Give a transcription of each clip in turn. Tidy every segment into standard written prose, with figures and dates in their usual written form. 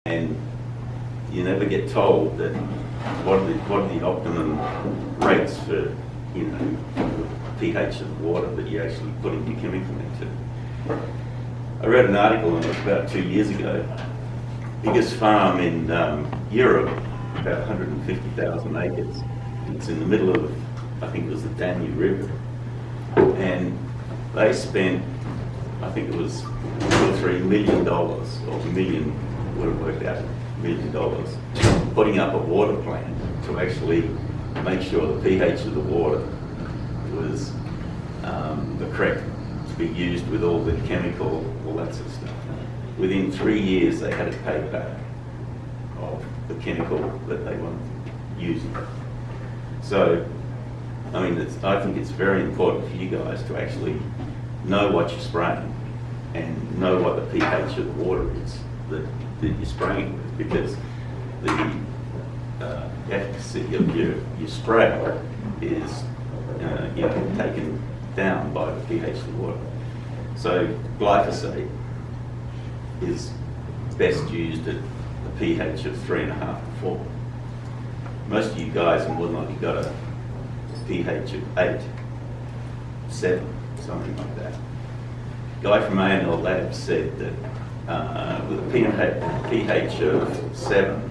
and you never get told that what are the optimum rates for, you know, pH of the water that you're actually putting your chemical into. I read an article on it about 2 years ago. Biggest farm in Europe, about 150,000 acres. It's in the middle of, I think it was the Danube River, and they spent, I think it was $2 or $3 million, or million, would have worked out $1 million, putting up a water plant to actually make sure the pH of the water was the correct to be used with all the chemical, all that sort of stuff. Within 3 years, they had it paid back of the chemical that they were using. So, I mean, I think it's very important for you guys to actually know what you're spraying and know what the pH of the water is that you're spraying with, because the efficacy of your spray is you know, taken down by the pH of the water. So glyphosate is best used at a pH of 3.5 to 4. Most of you guys in Woodlawn, you've got a pH of 8, 7, something like that. A guy from A&L Labs said that with a pH of 7,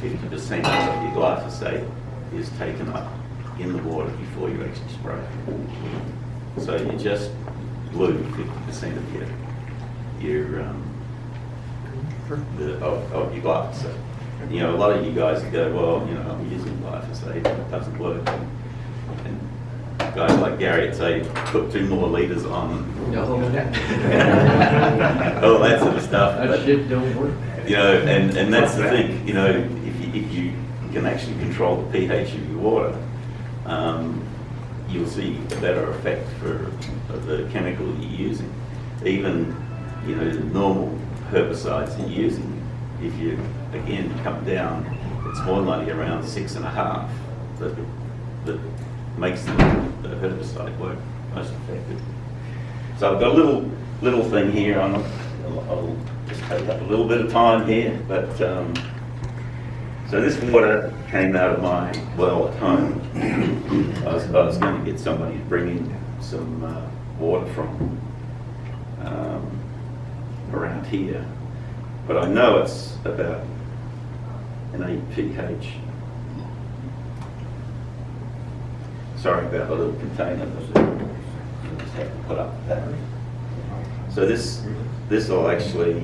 50% of your glyphosate is taken up in the water before you actually spray. So you just blew 50% of your glyphosate. You know, a lot of you guys go, well, you know, I'm using glyphosate, it doesn't work. And guys like Gary would say, put 2 more litres on. No. All that sort of stuff. That but, shit don't work. you know, and that's the thing, you know, if you can actually control the pH of your water, you'll see a better effect for the chemical you're using. Even, you know, the normal herbicides you're using, if you, again, come down, it's more likely around 6.5 that makes the herbicide work most effective. So I've got a little thing here. I'll just take up a little bit of time here, but so this water came out of my well at home. I was going to get somebody to bring in some water from around here, but I know it's about an 8 pH. Sorry about the little container, but I just have to put up that. So this will actually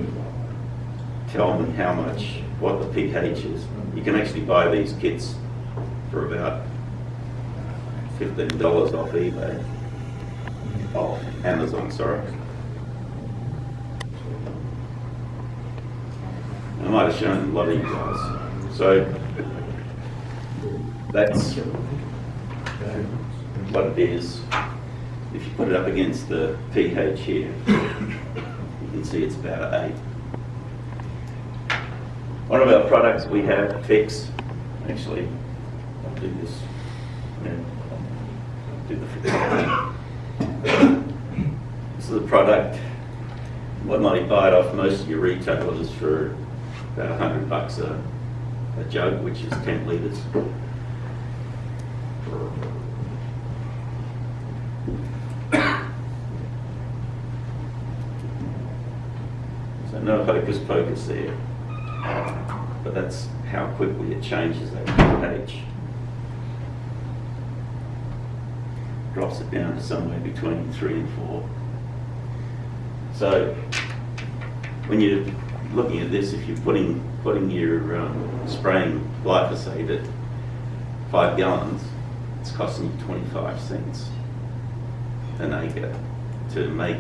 tell me how much, what the pH is. You can actually buy these kits for about $15 off eBay, off Amazon, sorry. I might have shown a lot of you guys. So that's what it is. If you put it up against the pH here, you can see it's about 8. One of our products we have, Fix, actually, I'll do this, do the Fix. This is a product, what might you buy it off most of your retailers for about $100 a jug, which is 10 litres. So no hocus pocus there, but that's how quickly it changes that pH. Drops it down to somewhere between 3 and 4. So when you're looking at this, if you're putting your spraying glyphosate at 5 gallons, it's costing you 25 cents an acre to make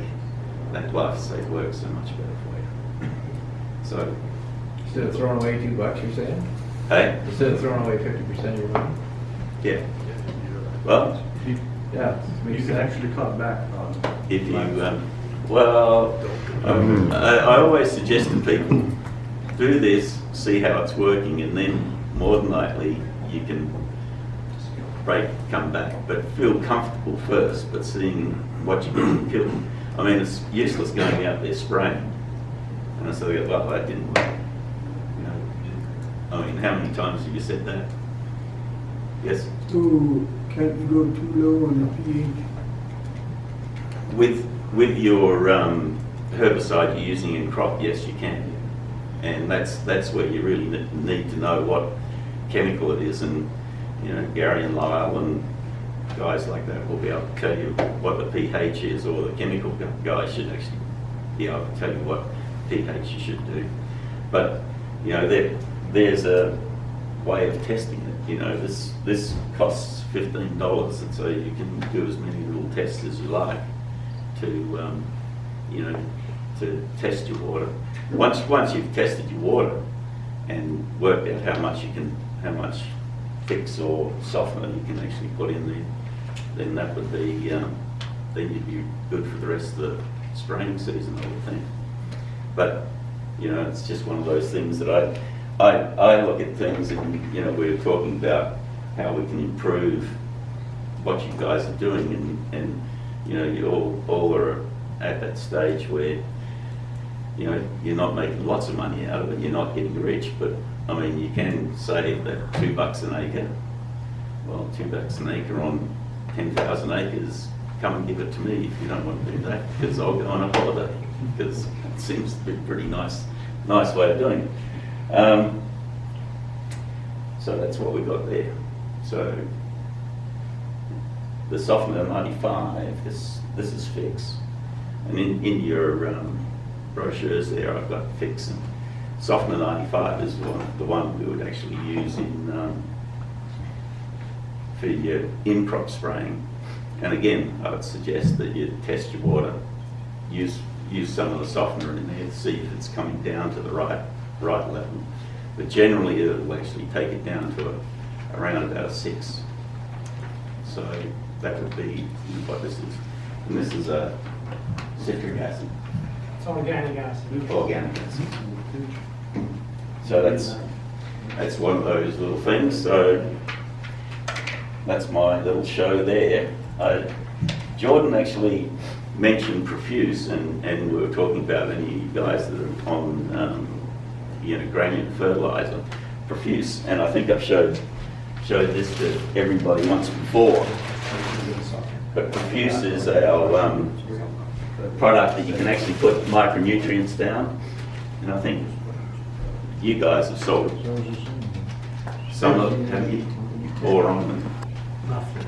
that glyphosate work so much better for you. So Instead of throwing away $2, you're saying? hey, Instead of throwing away 50% of your money? yeah. Well, Yeah. You can actually cut back on. if you I always suggest to people, do this, see how it's working, and then more than likely you can come back, but feel comfortable first, but seeing what you're getting killed. I mean, it's useless going out there spraying. And so they go, well, that didn't work. how many times have you said that? Yes? So can't you go too low on the pH? With your herbicide you're using in crop, yes, you can. And that's where you really need to know what chemical it is. And, you know, Gary and Lyle and guys like that will be able to tell you what the pH is, or the chemical guys should actually be able to tell you what pH you should do. But, you know, there's a way of testing it. You know, this costs $15, and so you can do as many little tests as you like to, you know, to test your water. Once you've tested your water and worked out how much fix or softener you can actually put in there, then that would be, then you'd be good for the rest of the spraying season, I would think. But, you know, it's just one of those things that I look at things, and, you know, we're talking about how we can improve what you guys are doing, and you know, you all are at that stage where, you know, you're not making lots of money out of it, you're not getting rich, but I mean, you can save that $2 an acre. Well, $2 an acre on 10,000 acres, come and give it to me if you don't want to do that, because I'll go on a holiday, because it seems to be a pretty nice way of doing it. So that's what we got there. So the softener 95, this is fix. And in your brochures there, I've got fix, and softener 95 is the one we would actually use in for your in-crop spraying. And again, I would suggest that you test your water, use some of the softener in there to see if it's coming down to the right level. But generally, it'll actually take it down to around about a 6. So that would be what this is. And this is a citric acid. It's organic acid. Organic acid. So that's one of those little things. So that's my little show there. Jordan actually mentioned Perfuze, and we were talking about any of you guys that are on you know, granular fertilizer, Perfuze, and I think I've showed this to everybody once before. But Perfuze is our product that you can actually put micronutrients down, and I think you guys have sold some of them, have you? Boron and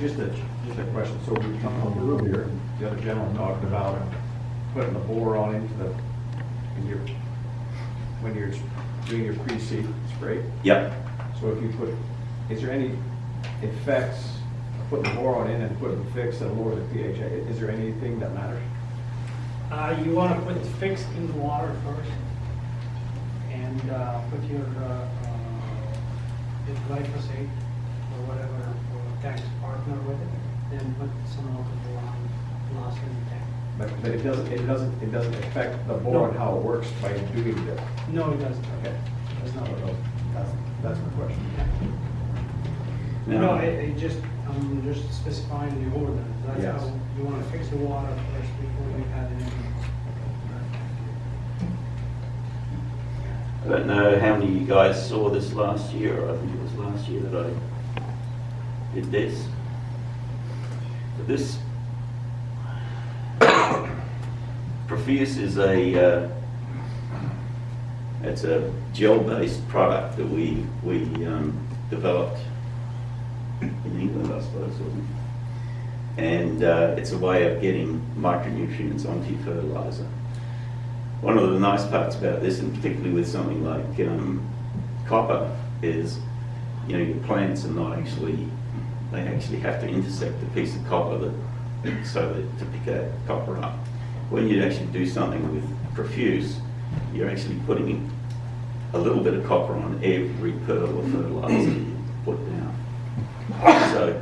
Just a question. So we talked earlier, the other gentleman talked about putting the boron into when you're doing your pre-seed spray. Yep. So if you is there any effects of putting the boron in and putting the fix that lower the pH? Is there anything that matters? You want to put the fix in the water first, and put your glyphosate or whatever tax partner with it. Then put some of the boron loss in the tank. But it doesn't affect the boron how it works by doing that. No, it doesn't. Okay, that's not what that's my question. No, it just I'm just specifying the order. That's Yes. how you want to fix the water first before you add anything. I don't know how many of you guys saw this last year. I think it was last year that I did this. But this Perfuze is it's a gel-based product that we developed in England, I suppose, wasn't it? And it's a way of getting micronutrients onto your fertilizer. One of the nice parts about this, and particularly with something like copper, is, you know, your plants are not actually, they actually have to intersect a piece of copper to pick that copper up. When you actually do something with Perfuze, you're actually putting a little bit of copper on every pearl of fertilizer you put down. So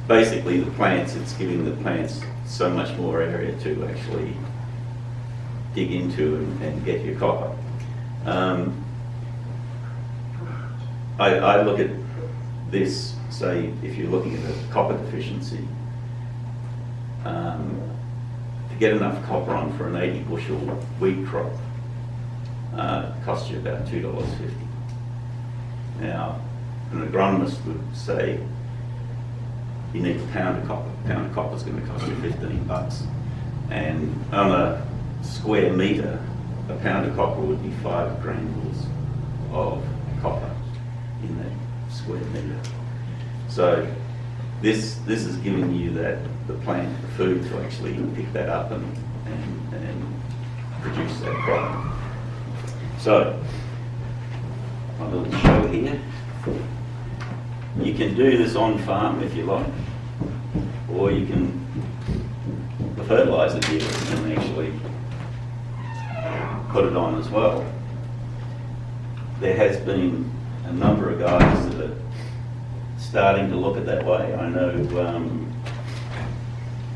basically it's giving the plants so much more area to actually dig into and get your copper. I look at this, say, if you're looking at a copper deficiency, to get enough copper on for an 80 bushel wheat crop costs you about $2.50. Now, an agronomist would say you need a pound of copper. A pound of copper is going to cost you $15. And on a square metre, a pound of copper would be 5 granules of copper in that square metre. So this is giving you the plant, the food to actually pick that up and produce that product. So, my little show here. You can do this on farm if you like, or you can, the fertilizer dealer can actually put it on as well. There has been a number of guys that are starting to look at that way. I know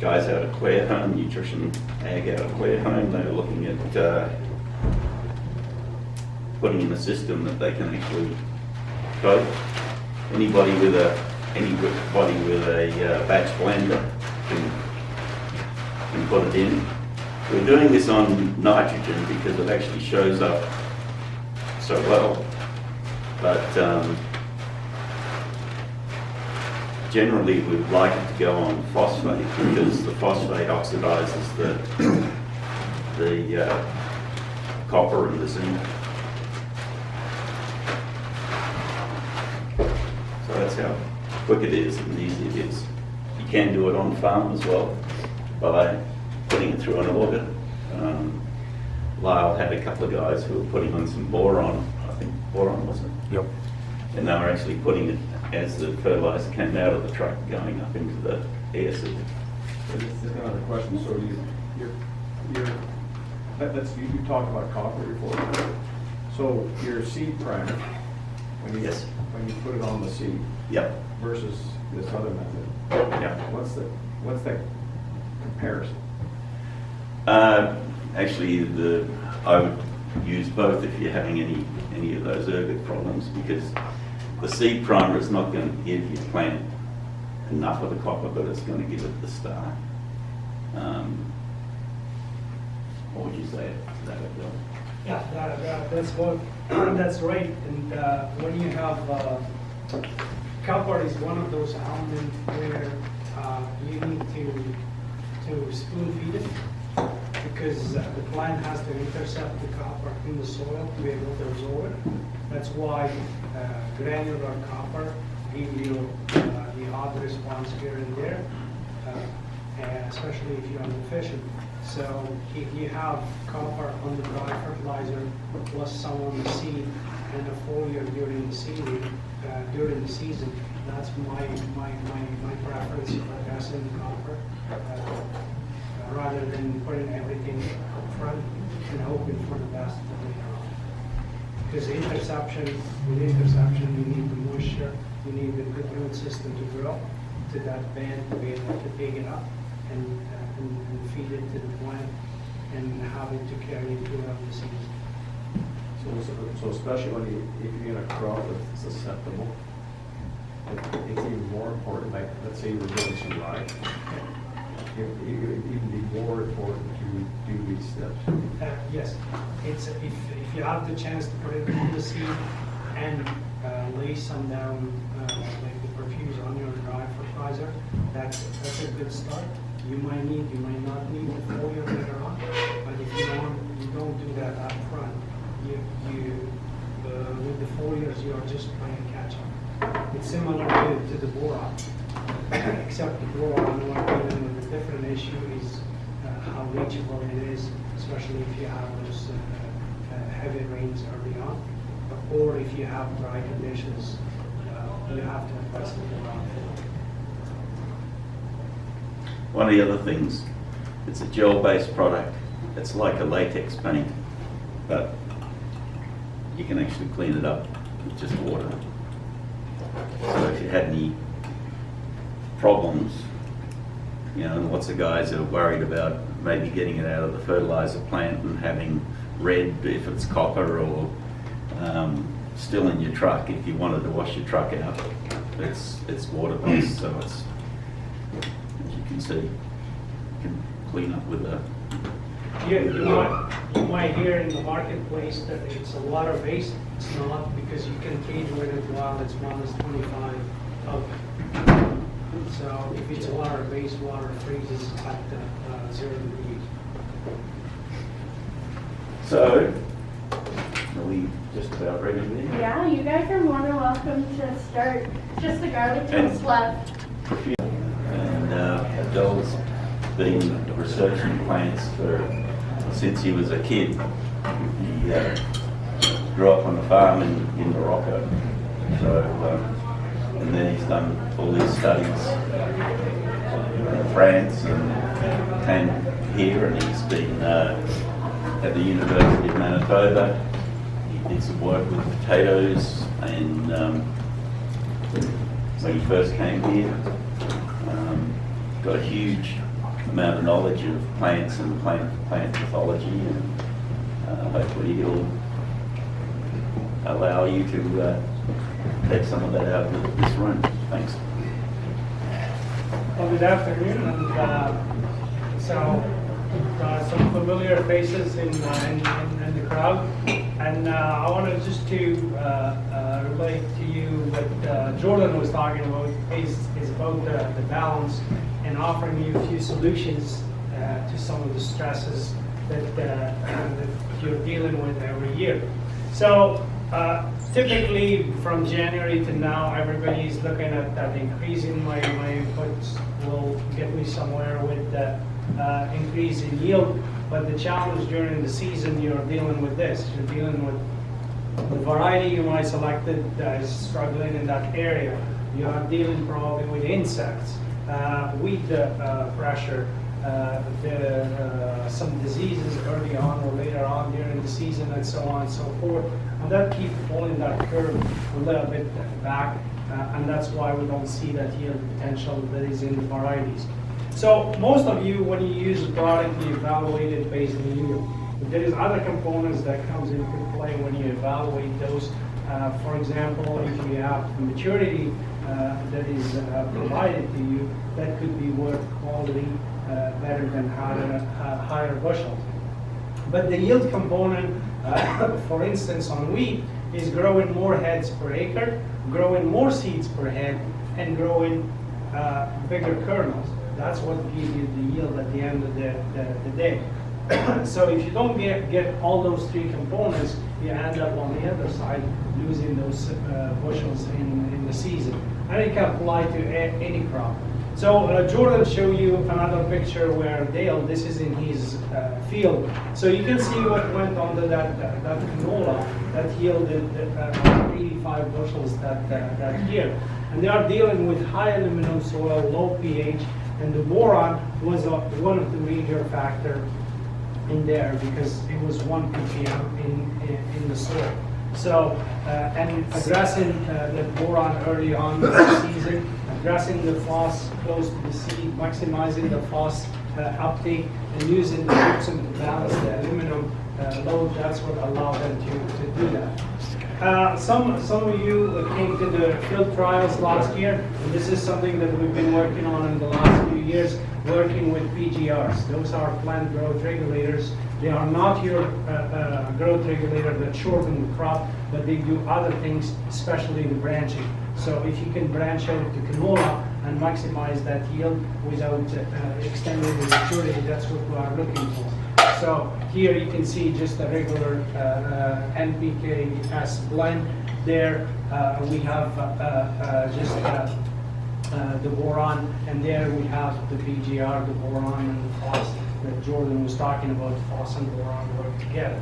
guys out of Clareholme, Nutrition Ag out of Clareholme, they're looking at putting in a system that they can actually vote. Anybody with a batch blender can put it in. We're doing this on nitrogen because it actually shows up so well, but generally we'd like it to go on phosphate because the phosphate oxidizes the copper and the zinc. So that's how quick it is and easy it is. You can do it on farm as well by putting it through an auger. Lyle had a couple of guys who were putting on some boron, I think boron wasn't it? Yep. And they were actually putting it as the fertilizer came out of the truck going up into the air seed. This is another question. So you talked about copper before. So your seed primer, when you Yes. when you put it on the seed Yep. versus this other method, Yeah. what's that comparison? Actually, I would use both if you're having any of those ergot problems, because the seed primer is not going to give your plant enough of the copper, but it's going to give it the start. What would you say to that, Abdel? Yeah, that's what, that's right. And when you have, copper is one of those elements where you need to spoon feed it, because the plant has to intercept the copper in the soil to be able to absorb it. That's why granular copper gives you the odd response here and there, especially if you're deficient. So if you have copper on the dry fertilizer plus some on the seed and a foliar during the season, that's my preference for gassing the copper. Rather than putting everything up front and hoping for the best later on. Because with interception, you need the moisture, you need the good root system to grow to that bed to be able to take it up and feed it to the plant and have it to carry throughout the season. So especially if you're in a crop that's susceptible, it's even more important. Like, let's say you were doing some rye. It would even be more important to do these steps. Yes, it's if you have the chance to put it on the seed and lay some down like the Perfuze on your dry fertilizer, that's a good start. You might not need the foliar later on, but if you don't do that up front, with the foliars you are just playing catch up. It's similar to the boron. Except the boron, what the different issue is how reachable it is, especially if you have those heavy rains early on, or if you have dry conditions, you have to invest in the boron. One of the other things, it's a gel-based product. It's like a latex paint, but you can actually clean it up with just water. So if you had any problems, and lots of guys are worried about maybe getting it out of the fertilizer plant and having red if it's copper, or still in your truck if you wanted to wash your truck out. It's water-based, so it's, as you can see, you can clean up with a... You might hear in the marketplace that it's a water-based, It's not, because you can treat with it while it's -25 out. So if it's water-based, water freezes at 0 degrees. So, are we just about ready there? Yeah, you guys are more than welcome to start. Just the garlic toast left. And Abdel's been researching plants since he was a kid. He grew up on a farm in Morocco. So, and then he's done all his studies in France and came here, and he's been at the University of Manitoba. He did some work with potatoes, and when he first came here, got a huge amount of knowledge of plants and plant pathology, and hopefully he'll allow you to take some of that out of this room. Thanks. Well, good afternoon, and some familiar faces in the crowd, and I wanted just to relate to you what Jordan was talking about is about the balance and offering you a few solutions to some of the stresses that you're dealing with every year. So typically from January to now, everybody's looking at that increase in my inputs will get me somewhere with the increase in yield. But the challenge during the season, you're dealing with this. You're dealing with the variety you might selected that is struggling in that area. You are dealing probably with insects, weed pressure, some diseases early on or later on during the season, and so on and so forth. And that keeps pulling that curve a little bit back, and that's why we don't see that yield potential that is in the varieties. So most of you, when you use a product, you evaluate it based on yield. But there is other components that comes into play when you evaluate those. For example, if you have maturity that is provided to you, that could be worth quality better than higher bushels. But the yield component, for instance, on wheat, is growing more heads per acre, growing more seeds per head, and growing bigger kernels. That's what gives you the yield at the end of the day. So if you don't get all those three components, you end up on the other side losing those bushels in the season. And it can apply to any crop. So Jordan showed you another picture where Dale, this is in his field. So you can see what went onto that canola that yielded 85 bushels that year. And they are dealing with high aluminum soil, low pH, and the boron was one of the major factors in there because it was 1 ppm in the soil. So, and addressing the boron early on in the season, addressing the phos close to the seed, maximizing the phos uptake, and using the gypsum to balance the aluminum load, that's what allowed them to do that. Some of you came to the field trials last year, and this is something that we've been working on in the last few years, working with PGRs. Those are plant growth regulators. They are not your growth regulator that shorten the crop, but they do other things, especially the branching. So if you can branch out to canola and maximize that yield without extending the maturity, that's what we are looking for. So here you can see just a regular NPK-S blend. There we have just the boron, and there we have the PGR, the boron, and the phos that Jordan was talking about. Phos and boron work together.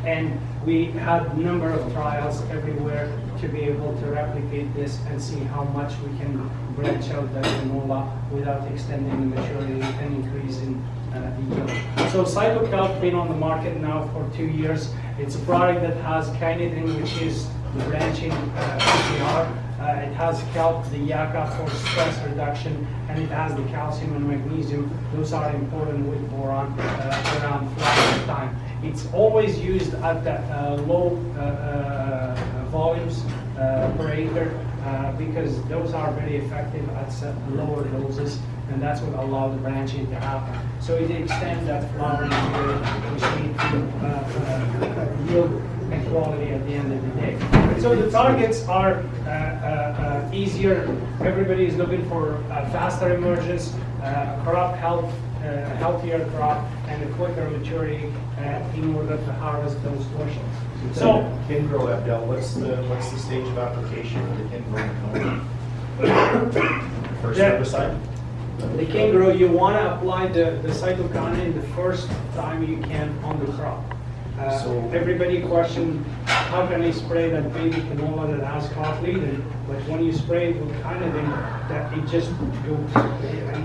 And we had a number of trials everywhere to be able to replicate this and see how much we can branch out that canola without extending the maturity and increasing the yield. So Cytokelp been on the market now for 2 years. It's a product that has kinetin, which is the branching PGR. It has kelp, the yucca for stress reduction, and it has the calcium and magnesium. Those are important with boron around flowering time. It's always used at the low volumes per acre because those are very effective at lower doses, and that's what allows the branching to happen. So it extends that flowering period, which leads to yield and quality at the end of the day. So the targets are easier. Everybody is looking for faster emergence, crop health, healthier crop, and a quicker maturity in order to harvest those bushels. So, Kindgrow, Abdel, what's the stage of application for the Kindgrow? First Yeah. herbicide? the Kindgrow, you want to apply the cytokinine the first time you can on the crop. So- Everybody questioned, how can I spray that baby canola that has crop lead? But when you spray it with kinidin, that it just goes,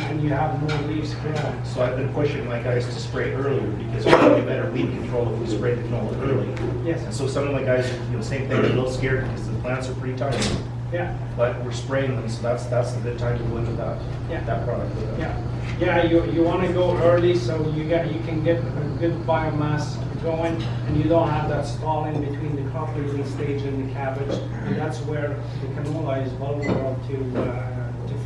and you have more leaves growing. So I've been pushing my guys to spray earlier because we can get better weed control if we spray the canola early. Yes. And so some of my guys, same thing, they're a little scared because the plants are pretty tiny, Yeah, but we're spraying them, so that's the good time to go into that, Yeah. that product. yeah. You want to go early so you can get a good biomass going, and you don't have that stall in between the crop leading stage and the cabbage, and that's where the canola is vulnerable to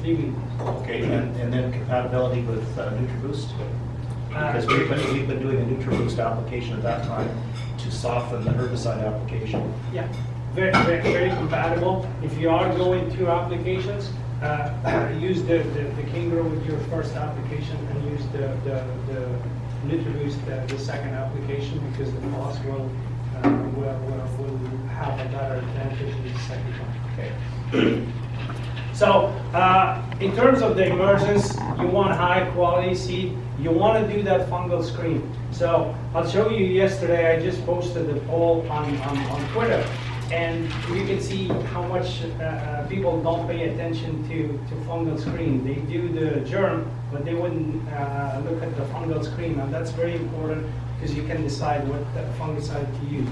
flea weed. Okay, and then compatibility with NutriBoost? Because we've been doing a NutriBoost application at that time to soften the herbicide application. Yeah, very compatible. If you are going through applications, use the Kindgrow with your first application, and use the NutriBoost the second application, because the cost will have a better advantage in the second one. Okay. So, in terms of the emergence, you want high quality seed. You want to do that fungal screen. So, I'll show you yesterday, I just posted a poll on Twitter, and you can see how much people don't pay attention to fungal screen. They do the germ, but they wouldn't look at the fungal screen, and that's very important because you can decide what fungicide to use.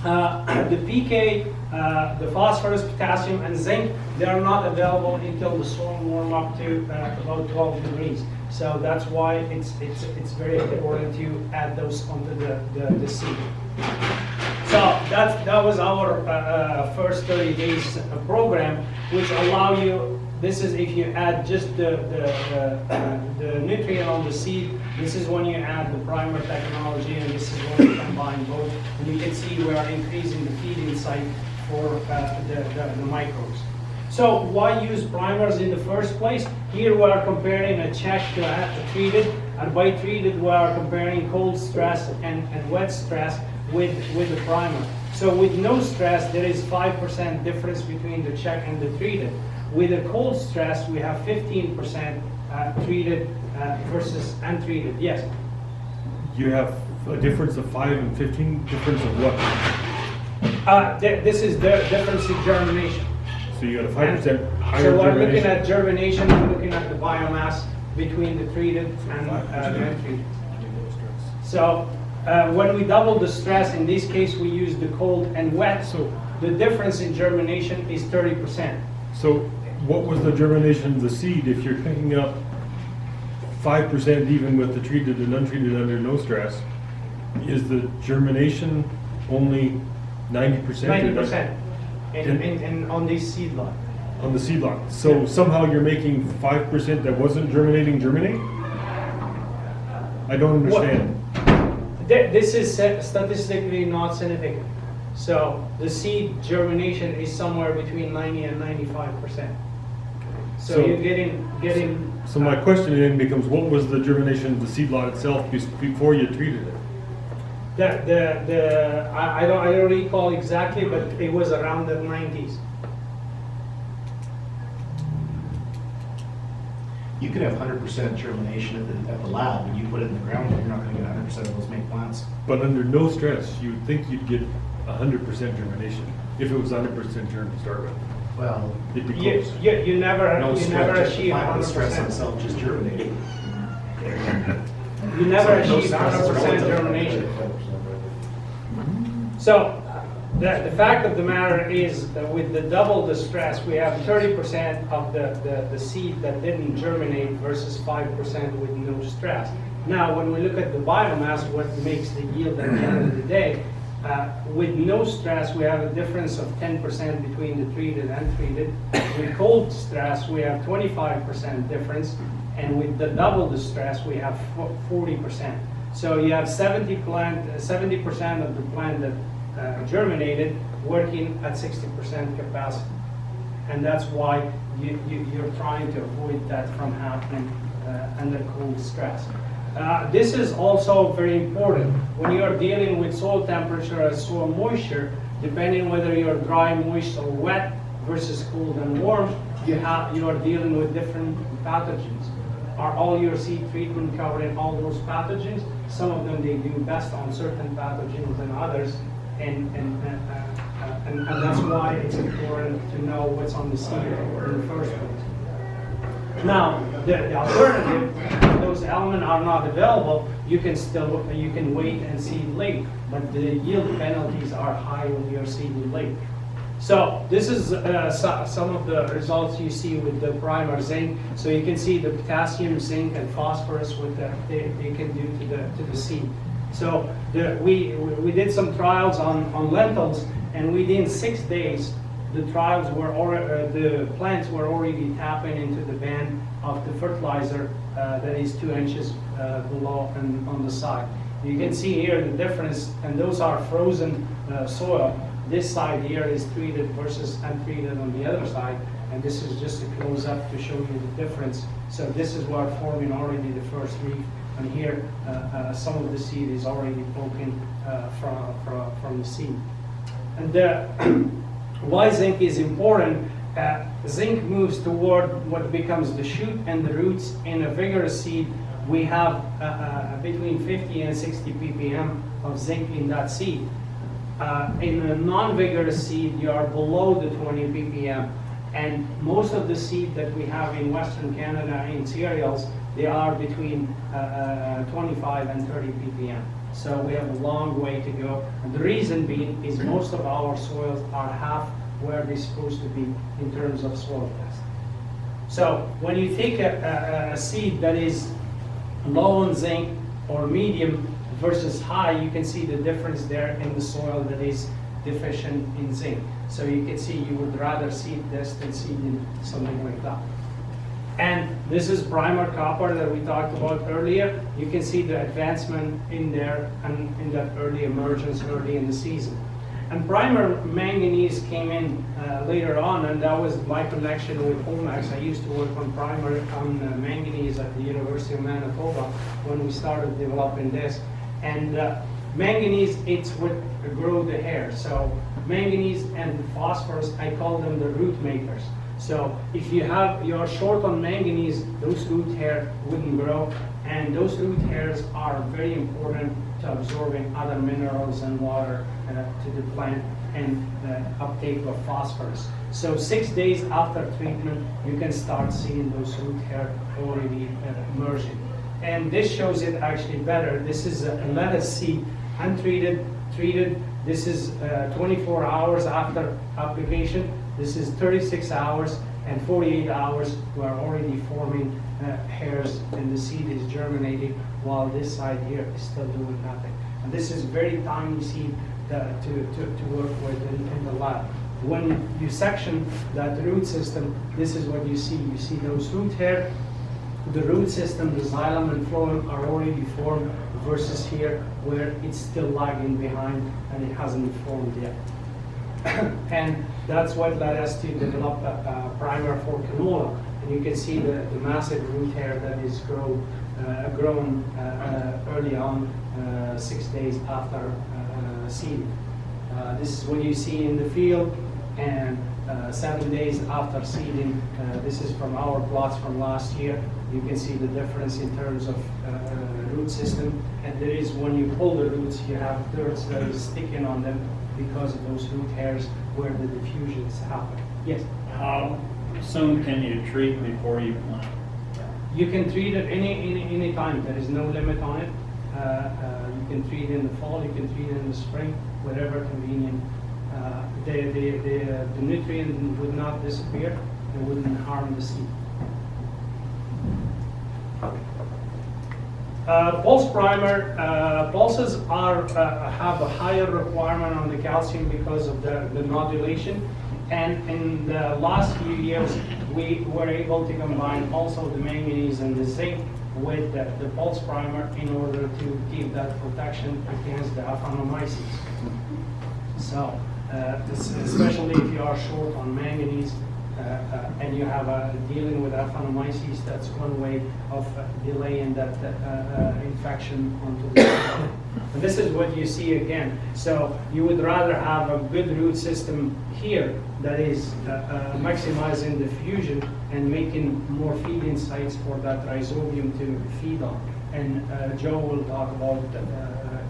The PK, the phosphorus, potassium, and zinc, they are not available until the soil warm up to about 12 degrees. So that's why it's very important to add those onto the seed. So that was our first 30 days program, which allow you. This is if you add just the nutrient on the seed. This is when you add the primer technology, and this is when you combine both. And you can see we are increasing the feeding site for the microbes. So why use primers in the first place? Here we are comparing a check to a treated, and by treated we are comparing cold stress and wet stress with the primer. So with no stress, there is 5% difference between the check and the treated. With a cold stress, we have 15% treated versus untreated. Yes? You have a difference of 5 and 15, difference of what? This is the difference in germination. So you got a 5% higher So we're germination. looking at germination, we're looking at the biomass between the treated and the untreated. So when we double the stress, in this case we use the cold and wet, so the difference in germination is 30%. So what was the germination of the seed if you're picking up 5% even with the treated and untreated under no stress? Is the germination only 90%? 90% in on this seed lot. On the seed lot. So somehow you're making 5% that wasn't germinating germinate? I don't understand. This is statistically not significant. So the seed germination is somewhere between 90 and 95%. So you're getting. So my question then becomes, what was the germination of the seed lot itself before you treated it? I don't recall exactly, but it was around the 90s. You can have 100% germination at the lab, when you put it in the ground, you're not going to get 100% of those make plants. But under no stress, you'd think you'd get 100% germination if it was 100% germ to start with. Well, It'd be You close. never no stress, achieve the stress 100%. itself just germinating. You never So no achieve stress, 100% germination. So the fact of the matter is that with the double the stress, we have 30% of the seed that didn't germinate versus 5% with no stress. Now, when we look at the biomass, what makes the yield at the end of the day, with no stress, we have a difference of 10% between the treated and untreated. With cold stress, we have 25% difference, and with the double the stress, we have 40%. So you have 70% of the plant that germinated, working at 60% capacity. And that's why you're trying to avoid that from happening under cold stress. This is also very important. When you're dealing with soil temperature and soil moisture, depending whether you're dry, moist, or wet versus cold and warm, you are dealing with different pathogens. Are all your seed treatment covering all those pathogens? Some of them, they do best on certain pathogens than others, and that's why it's important to know what's on the seed in the first place. Now, the alternative, if those elements are not available, you can wait and seed late, but the yield penalties are high when you're seeding late. So this is some of the results you see with the primer zinc. So you can see the potassium, zinc, and phosphorus with they can do to the seed. So we did some trials on lentils, and within 6 days, the plants were already tapping into the band of the fertilizer that is 2 inches below and on the side. You can see here the difference, and those are frozen soil. This side here is treated versus untreated on the other side, and this is just a close-up to show you the difference. So this is what forming already the first leaf, and here some of the seed is already poking from the seed. And why zinc is important? Zinc moves toward what becomes the shoot and the roots. In a vigorous seed, we have between 50 and 60 ppm of zinc in that seed. In a non-vigorous seed, you are below the 20 ppm. And most of the seed that we have in Western Canada in cereals, they are between 25 and 30 ppm. So we have a long way to go. And the reason being is most of our soils are half where they're supposed to be in terms of soil test. So when you take a seed that is low in zinc or medium versus high, you can see the difference there in the soil that is deficient in zinc. So you can see you would rather seed this than seeding something like that. And this is primer copper that we talked about earlier. You can see the advancement in there and in that early emergence early in the season. And primer manganese came in later on, and that was my connection with Omex. I used to work on primer on manganese at the University of Manitoba when we started developing this. And manganese, it's what grow the hair. So manganese and phosphorus, I call them the root makers. So if you're short on manganese, those root hair wouldn't grow, and those root hairs are very important to absorbing other minerals and water to the plant and uptake of phosphorus. So 6 days after treatment, you can start seeing those root hair already emerging. And this shows it actually better. This is a lettuce seed, untreated, treated. This is 24 hours after application. This is 36 hours, and 48 hours we are already forming hairs, and the seed is germinating, while this side here is still doing nothing. And this is very tiny seed to work with in the lab. When you section that root system, this is what you see. You see those root hair, the root system, the xylem and phloem are already formed, versus here where it's still lagging behind and it hasn't formed yet. And that's what led us to develop a primer for canola. And you can see the massive root hair that is grown early on, 6 days after seeding. This is what you see in the field, and 7 days after seeding. This is from our plots from last year. You can see the difference in terms of root system. And there is, when you pull the roots, you have dirt that is sticking on them because of those root hairs where the diffusions happen. Yes? How soon can you treat before you plant? You can treat it any time. There is no limit on it. You can treat it in the fall, you can treat it in the spring, whatever convenient. The nutrient would not disappear. It wouldn't harm the seed. Pulse primer, pulses have a higher requirement on the calcium because of the nodulation. And in the last few years, we were able to combine also the manganese and the zinc with the pulse primer in order to give that protection against the Aphanomyces. So, especially if you are short on manganese and you have dealing with Aphanomyces, that's one way of delaying that infection onto the soil. And this is what you see again. So you would rather have a good root system here that is maximizing diffusion and making more feeding sites for that rhizobium to feed on. And Joe will talk about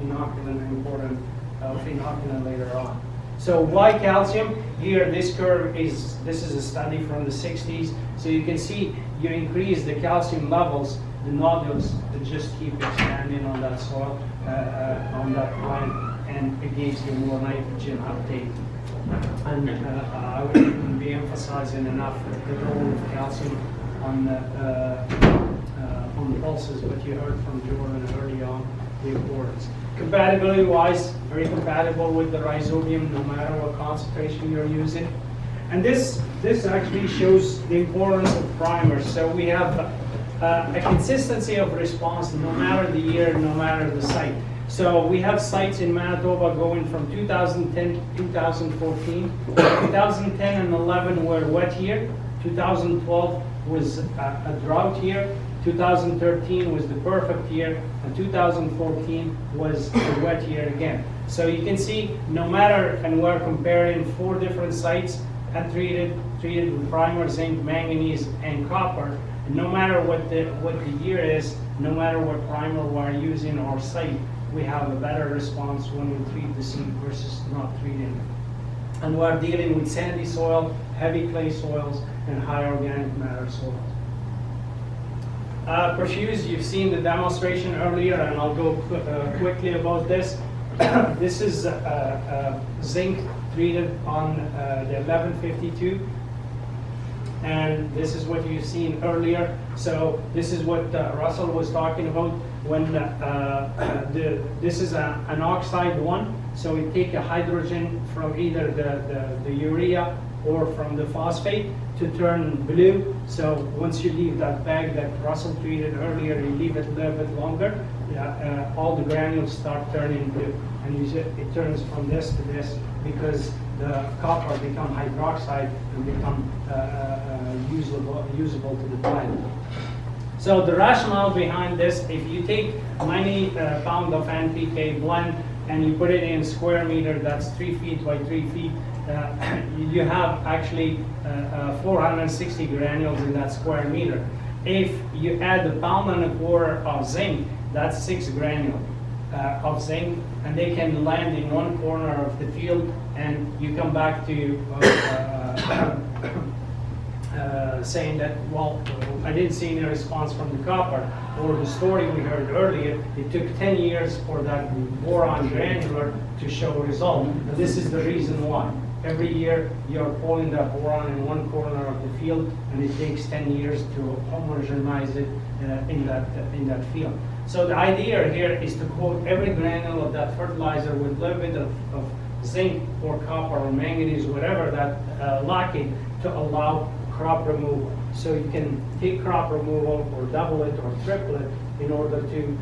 inoculant and importance of inoculant later on. So why calcium? Here, this curve is, this is a study from the 60s. So you can see you increase the calcium levels, the nodules that just keep expanding on that soil, on that plant, and it gives you more nitrogen uptake. And I wouldn't be emphasizing enough the role of calcium on the pulses, what you heard from Jordan early on, the importance. Compatibility-wise, very compatible with the rhizobium, no matter what concentration you're using. And this actually shows the importance of primers. So we have a consistency of response no matter the year, no matter the site. So we have sites in Manitoba going from 2010 to 2014. 2010 and 11 were wet year. 2012 was a drought year. 2013 was the perfect year, and 2014 was the wet year again. So you can see, no matter, and we're comparing 4 different sites, untreated, treated with primer, zinc, manganese, and copper. And no matter what the year is, no matter what primer we're using or site, we have a better response when we treat the seed versus not treating it. And we're dealing with sandy soil, heavy clay soils, and high organic matter soils. Perfuze, you've seen the demonstration earlier, and I'll go quickly about this. This is zinc treated on the 1152, and this is what you've seen earlier. So this is what Russell was talking about when this is an oxide one. So we take a hydrogen from either the urea or from the phosphate to turn blue. So once you leave that bag that Russell treated earlier, you leave it a little bit longer, all the granules start turning blue. And it turns from this to this because the copper become hydroxide and become usable to the plant. So the rationale behind this, if you take 90 pound of NPK blend and you put it in square meter, that's 3 feet by 3 feet, you have actually 460 granules in that square meter. If you add 1.25 pounds of zinc, that's 6 granules of zinc, and they can land in one corner of the field, and you come back to saying that, well, I didn't see any response from the copper, or the story we heard earlier, it took 10 years for that boron granular to show a result. And this is the reason why. Every year you're pulling that boron in one corner of the field, and it takes 10 years to homogenize it in that field. So the idea here is to coat every granule of that fertilizer with a little bit of zinc or copper or manganese, whatever that lacking, to allow crop removal. So you can take crop removal or double it or triple it in order to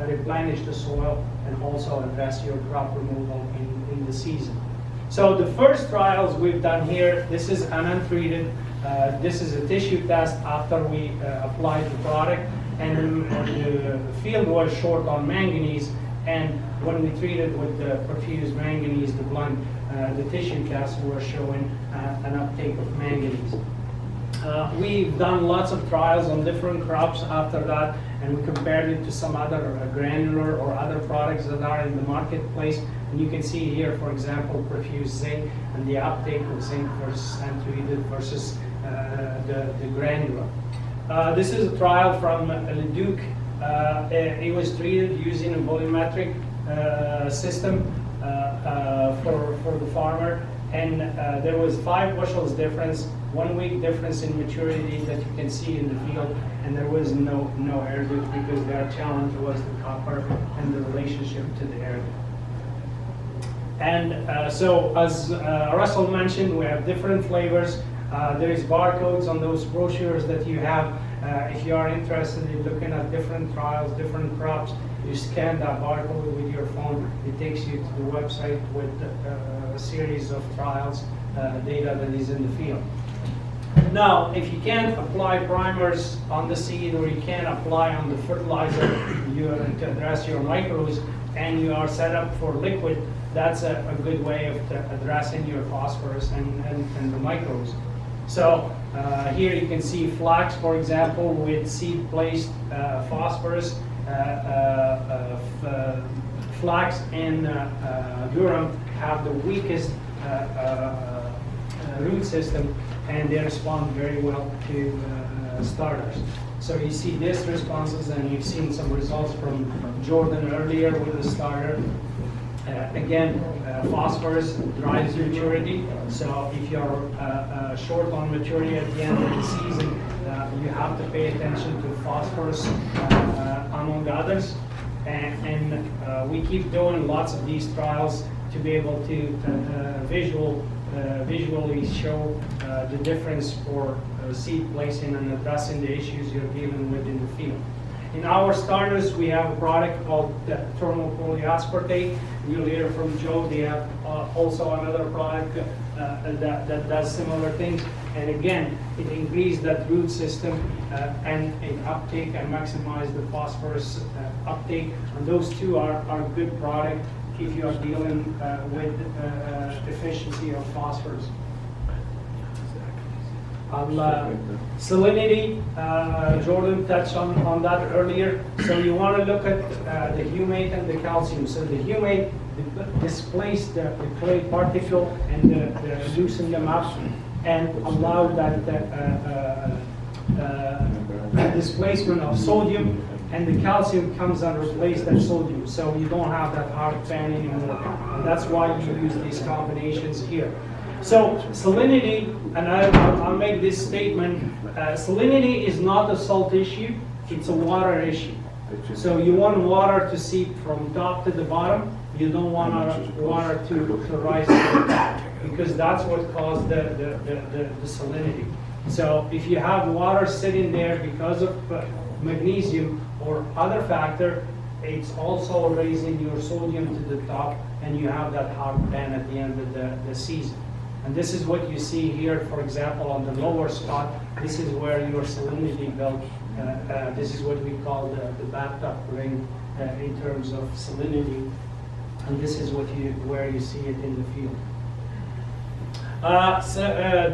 replenish the soil and also address your crop removal in the season. So the first trials we've done here, this is an untreated, this is a tissue test after we applied the product, and the field was short on manganese, and when we treated with the Perfuze manganese, the blend, the tissue tests were showing an uptake of manganese. We've done lots of trials on different crops after that, and we compared it to some other granular or other products that are in the marketplace. And you can see here, for example, Perfuze zinc and the uptake of zinc versus untreated versus the granular. This is a trial from Leduc. It was treated using a volumetric system for the farmer, and there was 5 bushels difference, 1 week difference in maturity that you can see in the field, and there was no air duct because their challenge was the copper and the relationship to the air duct. And so, as Russell mentioned, we have different flavors. There is barcodes on those brochures that you have. If you are interested in looking at different trials, different crops, you scan that barcode with your phone. It takes you to the website with a series of trials, data that is in the field. Now, if you can't apply primers on the seed or you can't apply on the fertilizer to address your microbes, and you are set up for liquid, that's a good way of addressing your phosphorus and the microbes. So here you can see flax, for example, with seed-placed phosphorus. Flax and durum have the weakest root system, and they respond very well to starters. So you see these responses, and you've seen some results from Jordan earlier with the starter. Again, phosphorus drives maturity. So if you're short on maturity at the end of the season, you have to pay attention to phosphorus among others. And we keep doing lots of these trials to be able to visually show the difference for seed placing and addressing the issues you're dealing with in the field. In our starters, we have a product called thermal polyaspartate. You'll hear from Joe, they have also another product that does similar things. And again, it increases that root system and it uptake and maximize the phosphorus uptake. And those two are good product if you are dealing with deficiency of phosphorus. Salinity, Jordan touched on that earlier. So you want to look at the humate and the calcium. So the humate displace the clay particle and loosen them up and allow that displacement of sodium, and the calcium comes and replaces that sodium. So you don't have that hard pan anymore. And that's why you use these combinations here. So salinity, and I'll make this statement, salinity is not a salt issue, it's a water issue. So you want water to seep from top to the bottom, you don't want water to rise to the top, because that's what caused the salinity. So if you have water sitting there because of magnesium or other factor, it's also raising your sodium to the top, and you have that hard pan at the end of the season. And this is what you see here, for example, on the lower spot. This is where your salinity built. This is what we call the bathtub ring in terms of salinity. And this is where you see it in the field.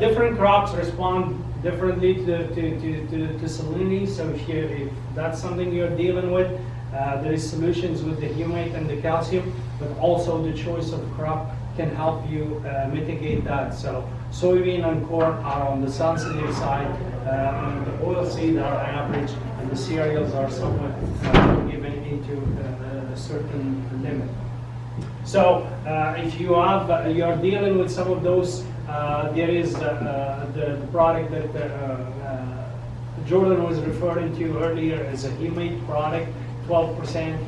Different crops respond differently to salinity. So if that's something you're dealing with, there is solutions with the humate and the calcium, but also the choice of crop can help you mitigate that. So soybean and corn are on the sensitive side, and the oilseed are average, and the cereals are somewhat given into a certain limit. So if you're dealing with some of those, there is the product that Jordan was referring to earlier as a humate product, 12%.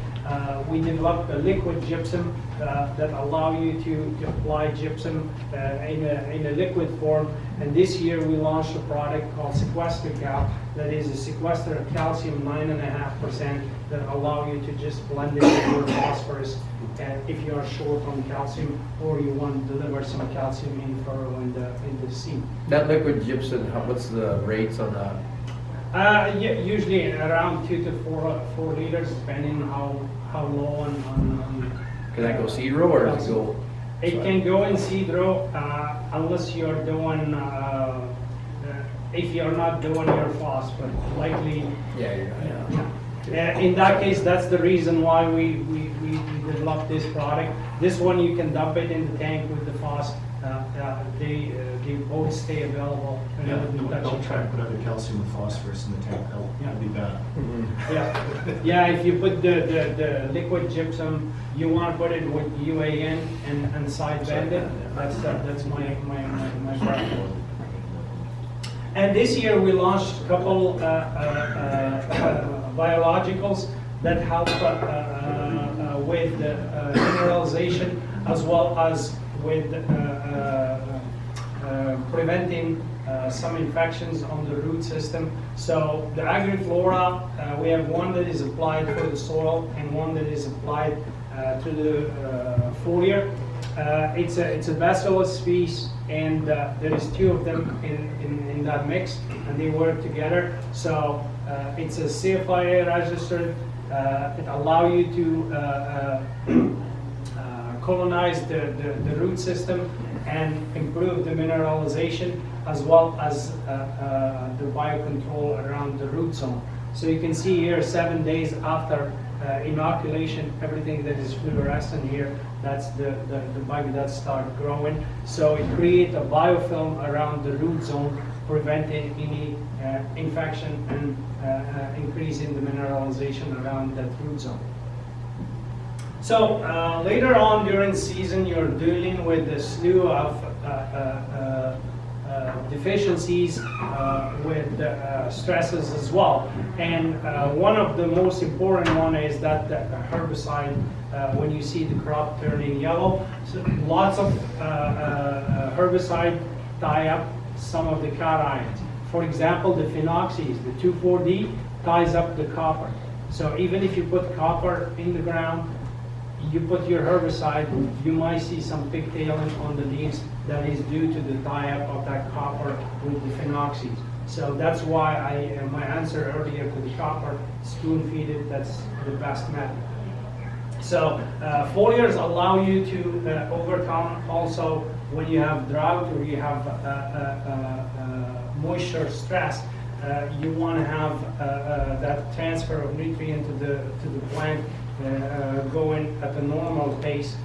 We developed a liquid gypsum that allow you to apply gypsum in a liquid form. And this year we launched a product called Sequester Cal that is a sequester of calcium 9.5% that allow you to just blend it with your phosphorus if you are short on calcium or you want to deliver some calcium in furrow in the seed. That liquid gypsum, what's the rates on that? Yeah, usually around 2 to 4 liters, depending how low on. Can that go seed row or does it go? It can go in seed row unless you're doing. If you're not doing your phos, but likely. Yeah. In that case, that's the reason why we developed this product. This one you can dump it in the tank with the phos. They both stay available. Yeah, don't try and put other calcium and phosphorus in the tank. That'll be bad. Mm-hmm. Yeah. If you put the liquid gypsum, you want to put it with UAN and side bend it. That's my preference. And this year we launched a couple biologicals that help with mineralization as well as with preventing some infections on the root system. So the agriflora, we have one that is applied for the soil and one that is applied to the foliar. It's a bacillus species, and there is 2 of them in that mix, and they work together. So it's a CFIA registered. It allows you to colonize the root system and improve the mineralization, as well as the biocontrol around the root zone. So you can see here 7 days after inoculation, everything that is fluorescent here, that's the bug that start growing. So it creates a biofilm around the root zone, preventing any infection and increasing the mineralization around that root zone. So later on during season, you're dealing with a slew of deficiencies with stresses as well. And one of the most important one is that the herbicide, when you see the crop turning yellow, so lots of herbicide tie up some of the cations. For example, the phenoxys, the 2,4-D, ties up the copper. So even if you put copper in the ground, you put your herbicide, you might see some pigtailing on the leaves that is due to the tie-up of that copper with the phenoxys. So that's why my answer earlier to the copper, spoon feed it, that's the best method. So foliars allow you to overcome also when you have drought or you have moisture stress. You want to have that transfer of nutrient to the plant going at a normal pace,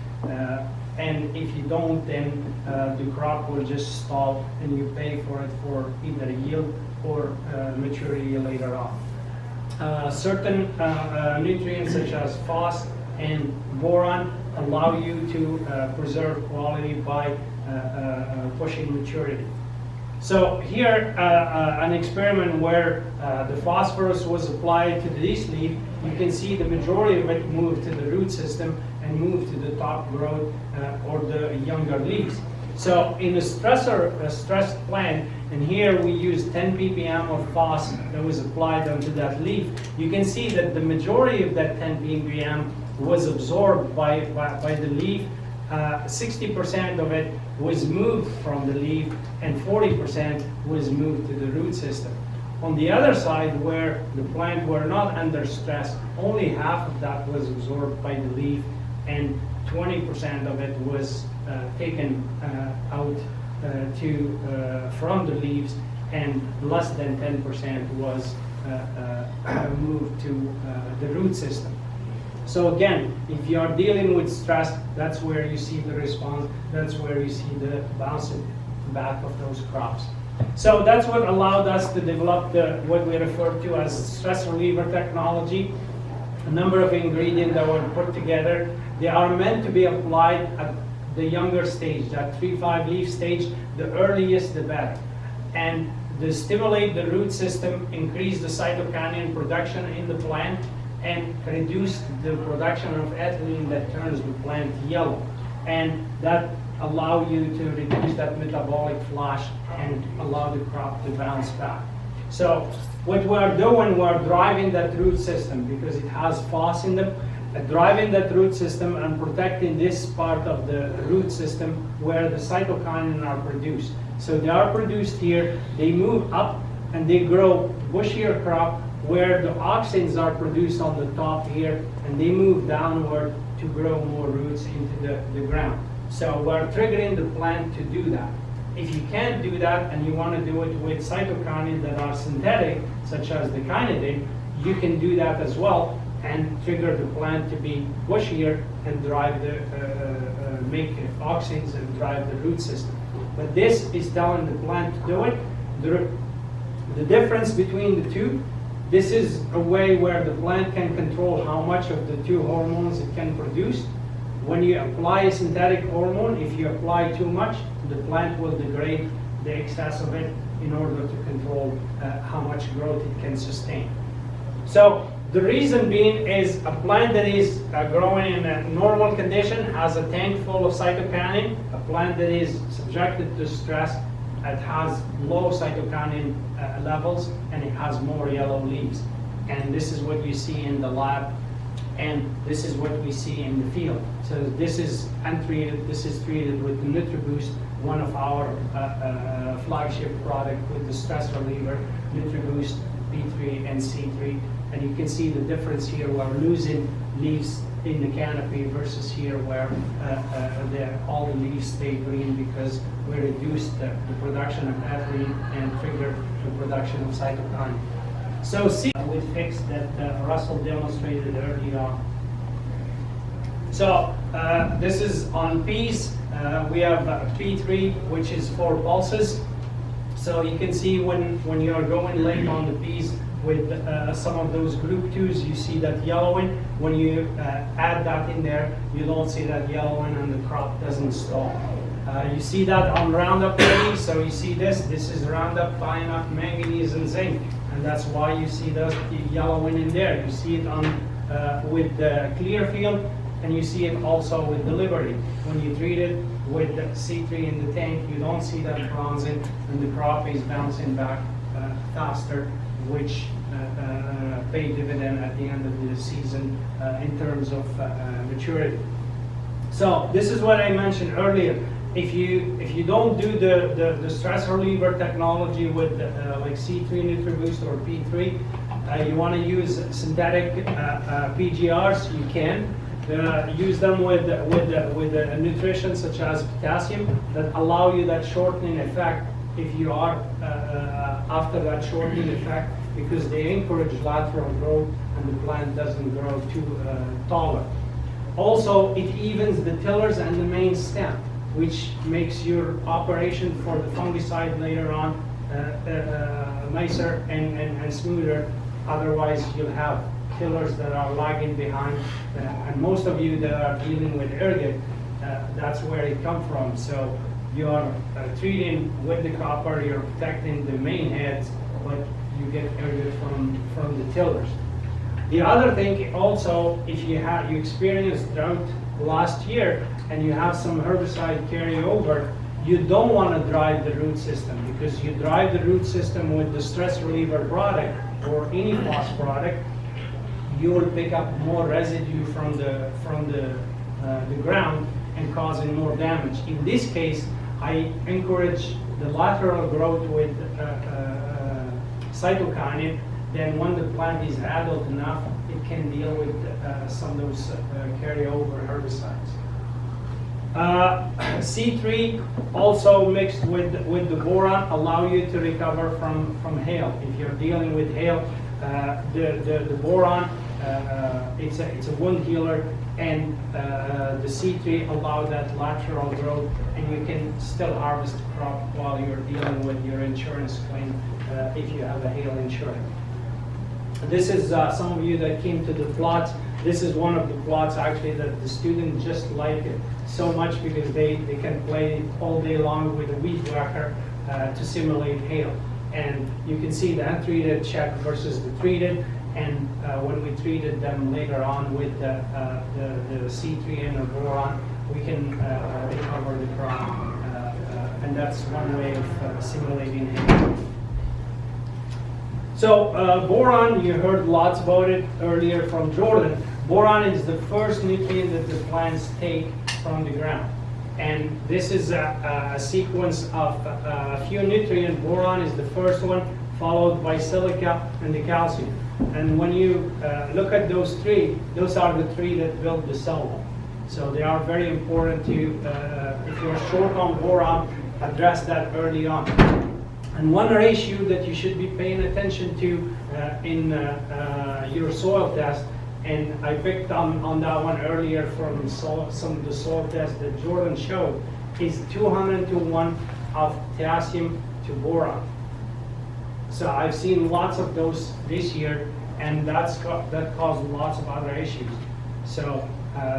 and if you don't, then the crop will just stall and you pay for it for either yield or maturity later on. Certain nutrients such as phos and boron allow you to preserve quality by pushing maturity. So here, an experiment where the phosphorus was applied to this leaf, you can see the majority of it moved to the root system and moved to the top growth or the younger leaves. So in a stressed plant, and here we use 10 ppm of phos that was applied onto that leaf, you can see that the majority of that 10 ppm was absorbed by the leaf. 60% of it was moved from the leaf and 40% was moved to the root system. On the other side, where the plant were not under stress, only half of that was absorbed by the leaf and 20% of it was taken out from the leaves, and less than 10% was moved to the root system. So again, if you are dealing with stress, that's where you see the response, that's where you see the bouncing back of those crops. So that's what allowed us to develop what we refer to as stress reliever technology. A number of ingredients that were put together. They are meant to be applied at the younger stage, that 3-5 leaf stage, the earliest the better. And to stimulate the root system, increase the cytokinin production in the plant, and reduce the production of ethylene that turns the plant yellow. And that allow you to reduce that metabolic flash and allow the crop to bounce back. So what we're doing, we're driving that root system because it has phos in them, driving that root system and protecting this part of the root system where the cytokinin are produced. So they are produced here, they move up and they grow bushier crop where the auxins are produced on the top here, and they move downward to grow more roots into the ground. So we're triggering the plant to do that. If you can't do that and you want to do it with cytokinin that are synthetic, such as the kinidin, you can do that as well and trigger the plant to be bushier and drive make auxins and drive the root system. But this is telling the plant to do it. The difference between the two, this is a way where the plant can control how much of the two hormones it can produce. When you apply a synthetic hormone, if you apply too much, the plant will degrade the excess of it in order to control how much growth it can sustain. So the reason being is a plant that is growing in a normal condition has a tank full of cytokinin. A plant that is subjected to stress it has low cytokinin levels, and it has more yellow leaves. And this is what you see in the lab, and this is what we see in the field. So this is untreated, this is treated with the NutriBoost, one of our flagship product with the stress reliever, NutriBoost B3 and C3. And you can see the difference here. We're losing leaves in the canopy versus here where all the leaves stay green because we reduced the production of ethylene and triggered the production of cytokinin. So see with fix that Russell demonstrated early on. So this is on peas. We have P3, which is for pulses. So you can see when you're going late on the peas with some of those group 2s, you see that yellowing. When you add that in there, you don't see that yellowing and the crop doesn't stall. You see that on Roundup Ready. So you see this is Roundup high enough manganese and zinc. And that's why you see the yellowing in there. You see it on with the Clearfield, and you see it also with the Liberty. When you treat it with the C3 in the tank, you don't see that bronzing, and the crop is bouncing back faster, which pay dividend at the end of the season in terms of maturity. So this is what I mentioned earlier. If you don't do the stress reliever technology with like C3 NutriBoost or P3, you want to use synthetic PGRs, you can. Use them with nutrition such as potassium that allow you that shortening effect if you are after that shortening effect, because they encourage lateral growth and the plant doesn't grow too taller. Also, it evens the tillers and the main stem, which makes your operation for the fungicide later on nicer and smoother. Otherwise, you'll have tillers that are lagging behind. And most of you that are dealing with ergot, that's where it comes from. So you're treating with the copper, you're protecting the main heads, but you get ergot from the tillers. The other thing also, if you experienced drought last year and you have some herbicide carryover, you don't want to drive the root system, because you drive the root system with the stress reliever product or any POS product, you will pick up more residue from the ground and causing more damage. In this case, I encourage the lateral growth with cytokinin. Then when the plant is adult enough, it can deal with some of those carryover herbicides. C3 also mixed with the boron allow you to recover from hail. If you're dealing with hail, the boron, it's a wound healer, and the C3 allow that lateral growth, and you can still harvest the crop while you're dealing with your insurance claim if you have a hail insurance. This is some of you that came to the plots. This is one of the plots actually that the students just like it so much because they can play all day long with a weed whacker to simulate hail. And you can see the untreated check versus the treated. And when we treated them later on with the C3 and the boron, we can recover the crop. And that's one way of simulating hail. So boron, you heard lots about it earlier from Jordan. Boron is the first nutrient that the plants take from the ground. And this is a sequence of a few nutrients. Boron is the first one, followed by silica and the calcium. And when you look at those three, those are the three that build the cell wall. So they are very important to, if you're short on boron, address that early on. And one ratio that you should be paying attention to in your soil test, and I picked on that one earlier from some of the soil tests that Jordan showed, is 200:1 of potassium to boron. So I've seen lots of those this year, and that caused lots of other issues. So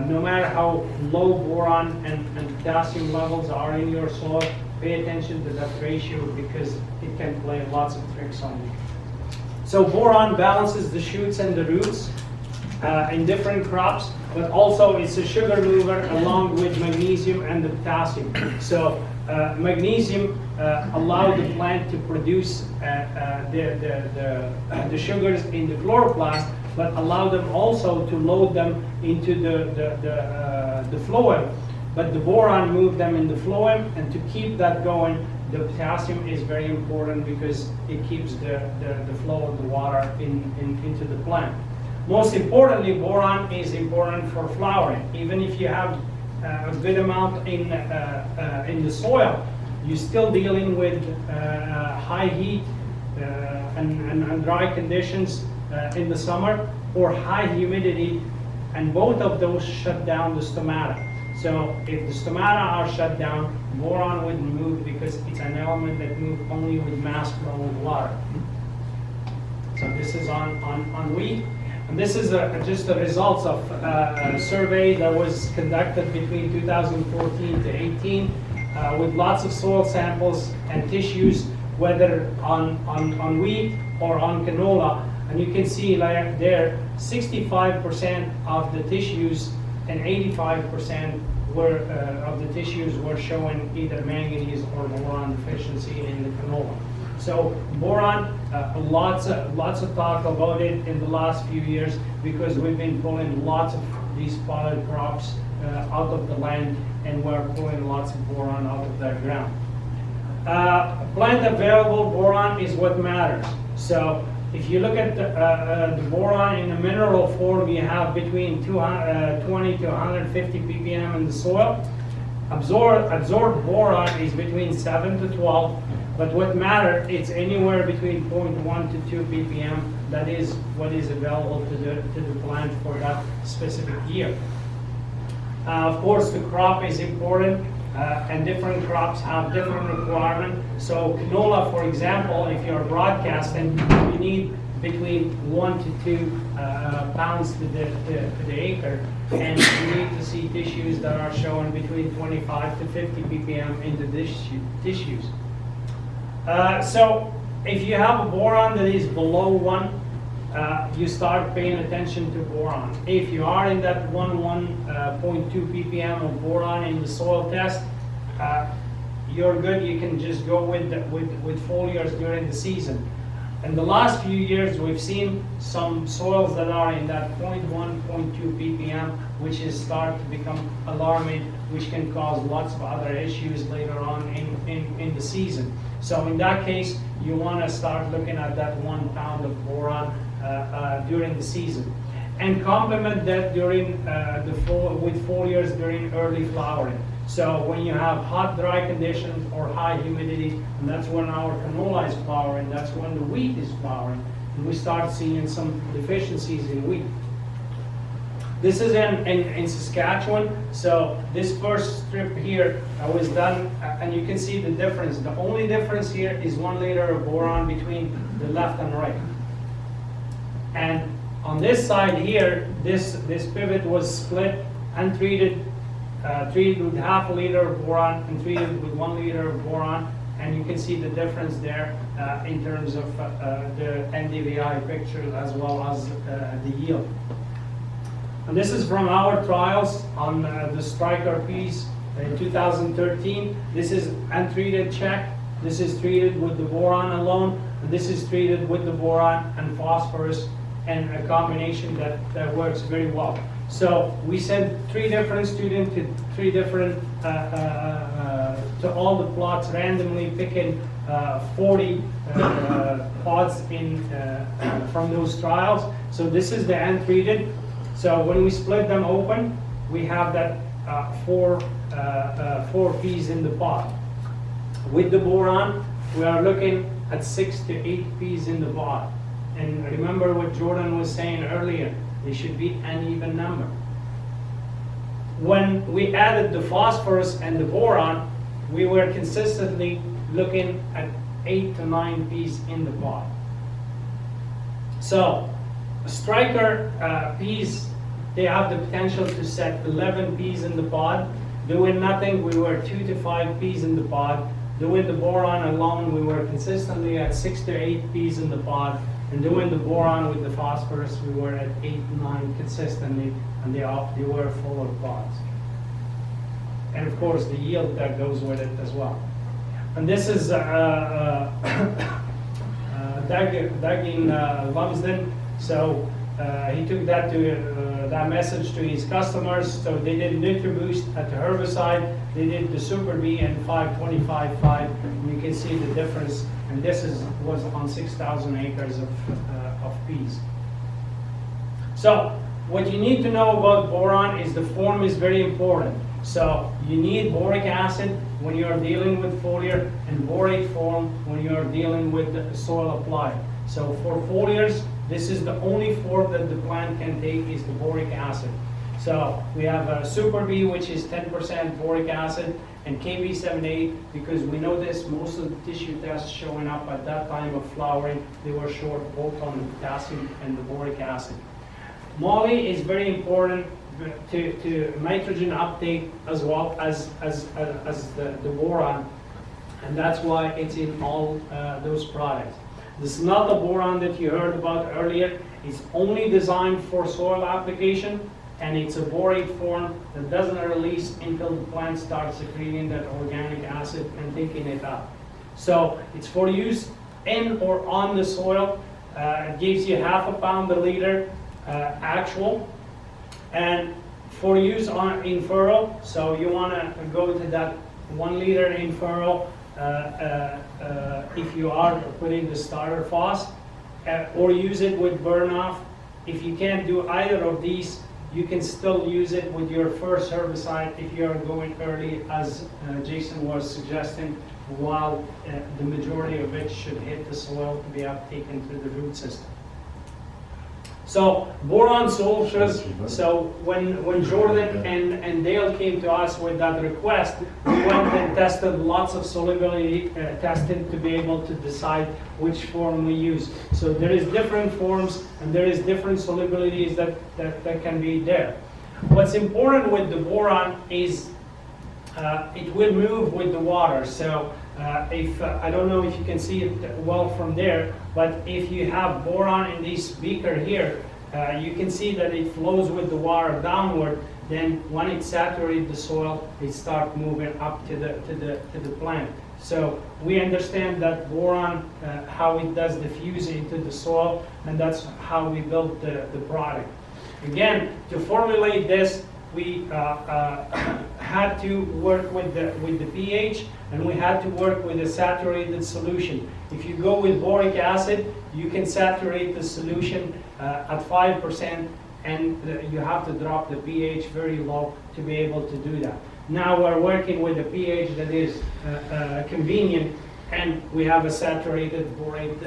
no matter how low boron and potassium levels are in your soil, pay attention to that ratio because it can play lots of tricks on you. So boron balances the shoots and the roots in different crops, but also it's a sugar mover along with magnesium and the potassium. So magnesium allow the plant to produce the sugars in the chloroplast, but allow them also to load them into the phloem. But the boron moved them in the phloem, and to keep that going, the potassium is very important because it keeps the flow of the water into the plant. Most importantly, boron is important for flowering. Even if you have a good amount in the soil, you're still dealing with high heat and dry conditions in the summer, or high humidity, and both of those shut down the stomata. So if the stomata are shut down, boron wouldn't move because it's an element that moves only with mass flow of water. So this is on wheat. And this is just the results of a survey that was conducted between 2014 to 18 with lots of soil samples and tissues, whether on wheat or on canola. And you can see like there, 65% of the tissues and 85% of the tissues were showing either manganese or boron deficiency in the canola. So boron, lots of talk about it in the last few years because we've been pulling lots of these spotted crops out of the land, and we're pulling lots of boron out of the ground. Plant available boron is what matters. So if you look at the boron in a mineral form, you have between 20 to 150 ppm in the soil. Absorbed boron is between 7 to 12, but what matters, it's anywhere between 0.1 to 2 ppm. That is what is available to the plant for that specific year. Of course, the crop is important, and different crops have different requirements. So canola, for example, if you're broadcasting, you need between 1 to 2 pounds to the acre, and you need to see tissues that are showing between 25 to 50 ppm in the tissues. So if you have a boron that is below 1, you start paying attention to boron. If you are in that 1.2 ppm of boron in the soil test, you're good. You can just go with foliars during the season. In the last few years, we've seen some soils that are in that 0.1, 0.2 ppm, which is start to become alarming, which can cause lots of other issues later on in the season. So in that case, you want to start looking at that 1 pound of boron during the season, and complement that during with foliars during early flowering. So when you have hot, dry conditions or high humidity, and that's when our canola is flowering, that's when the wheat is flowering, and we start seeing some deficiencies in wheat. This is in Saskatchewan. So this first strip here was done, and you can see the difference. The only difference here is 1 liter of boron between the left and right. And on this side here, this pivot was split, untreated, treated with half a liter of boron and treated with 1 liter of boron, and you can see the difference there in terms of the NDVI picture as well as the yield. And this is from our trials on the striker peas in 2013. This is untreated check. This is treated with the boron alone, and this is treated with the boron and phosphorus, and a combination that works very well. So we sent 3 different students to 3 different, to all the plots, randomly picking 40 pods from those trials. So this is the untreated. So when we split them open, we have that 4 peas in the pod. With the boron, we are looking at 6 to 8 peas in the pod. And remember what Jordan was saying earlier, they should be an even number. When we added the phosphorus and the boron, we were consistently looking at 8 to 9 peas in the pod. So striker peas, they have the potential to set 11 peas in the pod. Doing nothing, we were 2 to 5 peas in the pod. Doing the boron alone, we were consistently at 6 to 8 peas in the pod. And doing the boron with the phosphorus, we were at 8 to 9 consistently, and they were full of pods. And of course, the yield that goes with it as well. And this is Doug in Lumsden. So he took that to that message to his customers. So they did NutriBoost at the herbicide. They did the Super B and 525-5. And you can see the difference. And this was on 6,000 acres of peas. So what you need to know about boron is the form is very important. So you need boric acid when you are dealing with foliar and borate form when you are dealing with the soil applied. So for foliars, this is the only form that the plant can take is the boric acid. So we have a Super B, which is 10% boric acid, and KB78, because we noticed most of the tissue tests showing up at that time of flowering, they were short both on the potassium and the boric acid. Moly is very important to nitrogen uptake as well as the boron, and that's why it's in all those products. This is not the boron that you heard about earlier. It's only designed for soil application, and it's a borate form that doesn't release until the plant starts secreting that organic acid and taking it up. So it's for use in or on the soil. It gives you 0.5 pound a liter actual, and for use in furrow, so you want to go to that 1 liter in furrow if you are putting the starter phos, or use it with burn off. If you can't do either of these, you can still use it with your first herbicide if you are going early, as Jason was suggesting, while the majority of it should hit the soil to be uptaken through the root system. So boron sulfurs, so when Jordan and Dale came to us with that request, we went and tested lots of solubility testing to be able to decide which form we use. So there is different forms and there is different solubilities that can be there. What's important with the boron is it will move with the water. So if I don't know if you can see it well from there, but if you have boron in this beaker here, you can see that it flows with the water downward. Then when it saturates the soil, it starts moving up to the plant. So we understand that boron, how it does diffuse into the soil, and that's how we built the product. Again, to formulate this, we had to work with the pH, and we had to work with a saturated solution. If you go with boric acid, you can saturate the solution at 5%, and you have to drop the pH very low to be able to do that. Now we're working with a pH that is convenient, and we have a saturated borate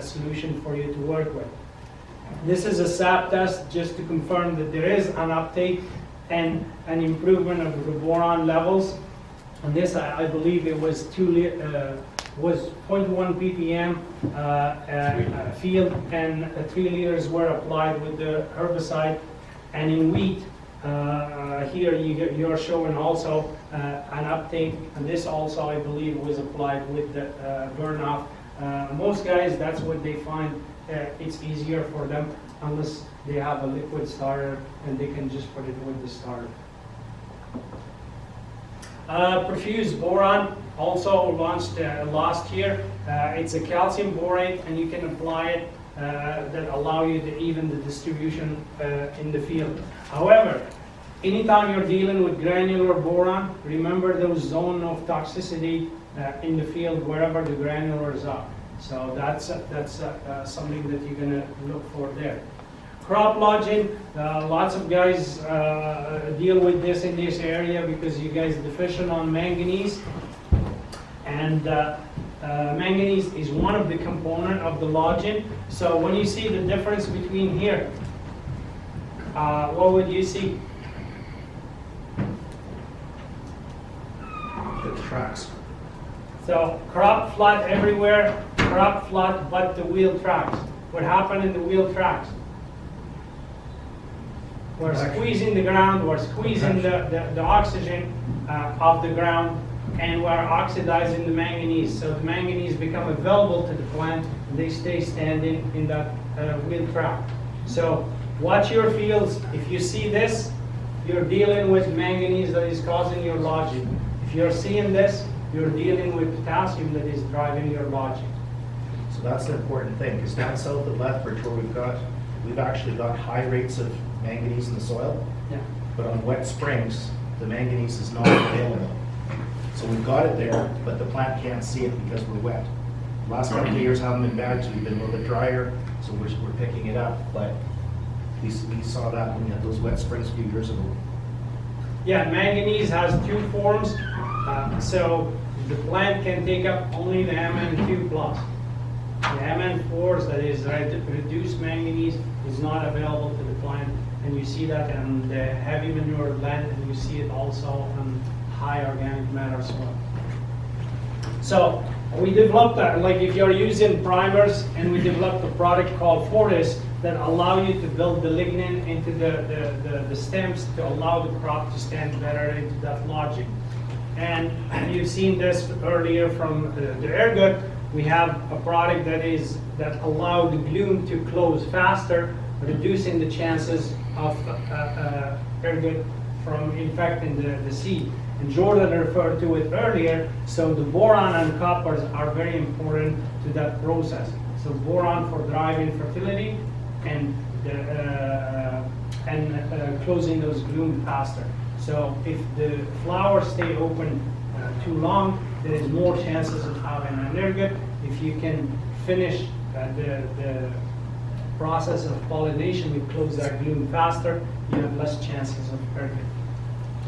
solution for you to work with. This is a SAP test just to confirm that there is an uptake and an improvement of the boron levels. On this, I believe it was 0.1 ppm field, and 3 liters were applied with the herbicide. And in wheat, here you're showing also an uptake, and this also, I believe, was applied with the burn-off. Most guys, that's what they find. It's easier for them unless they have a liquid starter and they can just put it with the starter. Perfuze boron, also launched last year. It's a calcium borate, and you can apply it that allow you to even the distribution in the field. However, anytime you're dealing with granular boron, remember those zones of toxicity in the field wherever the granulars are. So that's something that you're going to look for there. Crop lodging, lots of guys deal with this in this area because you guys are deficient on manganese. And manganese is one of the components of the lodging. So when you see the difference between here, what would you see? The tracks. So crop flat everywhere, crop flat but the wheel tracks. What happened in the wheel tracks? We're squeezing the ground, we're squeezing the oxygen off the ground, and we're oxidizing the manganese. So the manganese become available to the plant, and they stay standing in that wheel track. So watch your fields. If you see this, you're dealing with manganese that is causing your lodging. If you're seeing this, you're dealing with potassium that is driving your lodging. So that's the important thing, because down south of Lethbridge where we've actually got high rates of manganese in the soil, Yeah. but on wet springs, the manganese is not available. So we've got it there, but the plant can't see it because we're wet. Last couple of years haven't been bad, so we've been a little bit drier, so we're picking it up, but we saw that when we had those wet springs a few years ago. Yeah, manganese has two forms, so the plant can take up only the Mn2+. The Mn4s, that is reduced manganese, is not available to the plant, and you see that in the heavy manure blend, and you see it also on high organic matter soil. So we developed, like if you're using primers, and we developed a product called Fortis that allow you to build the lignin into the stems to allow the crop to stand better into that lodging. And you've seen this earlier from the ergot. We have a product that allow the glume to close faster, reducing the chances of ergot from infecting the seed. And Jordan referred to it earlier, so the boron and coppers are very important to that process. So boron for driving fertility and closing those glume faster. So if the flowers stay open too long, there is more chances of having an ergot. If you can finish the process of pollination, you close that glume faster, you have less chances of ergot.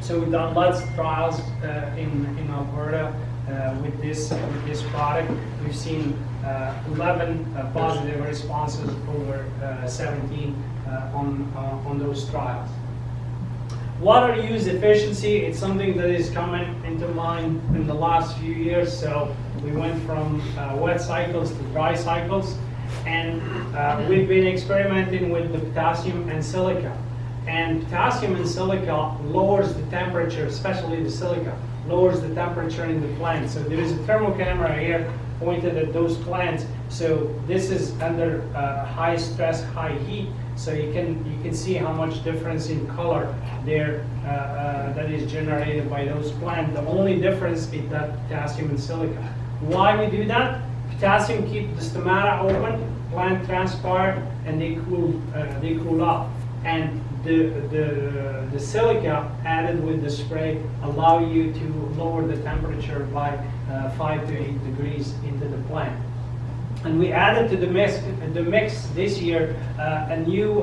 So we've done lots of trials in Alberta with this product. We've seen 11 positive responses over 17 on those trials. Water use efficiency, it's something that is coming into mind in the last few years. So we went from wet cycles to dry cycles, and we've been experimenting with the potassium and silica. And potassium and silica lowers the temperature, especially the silica, lowers the temperature in the plant. So there is a thermal camera here pointed at those plants. So this is under high stress, high heat. So you can see how much difference in color there that is generated by those plants. The only difference is that potassium and silica. Why we do that? Potassium keeps the stomata open, plant transpire, and they cool off. And the silica added with the spray allow you to lower the temperature by 5 to 8 degrees into the plant. And we added to the mix this year a new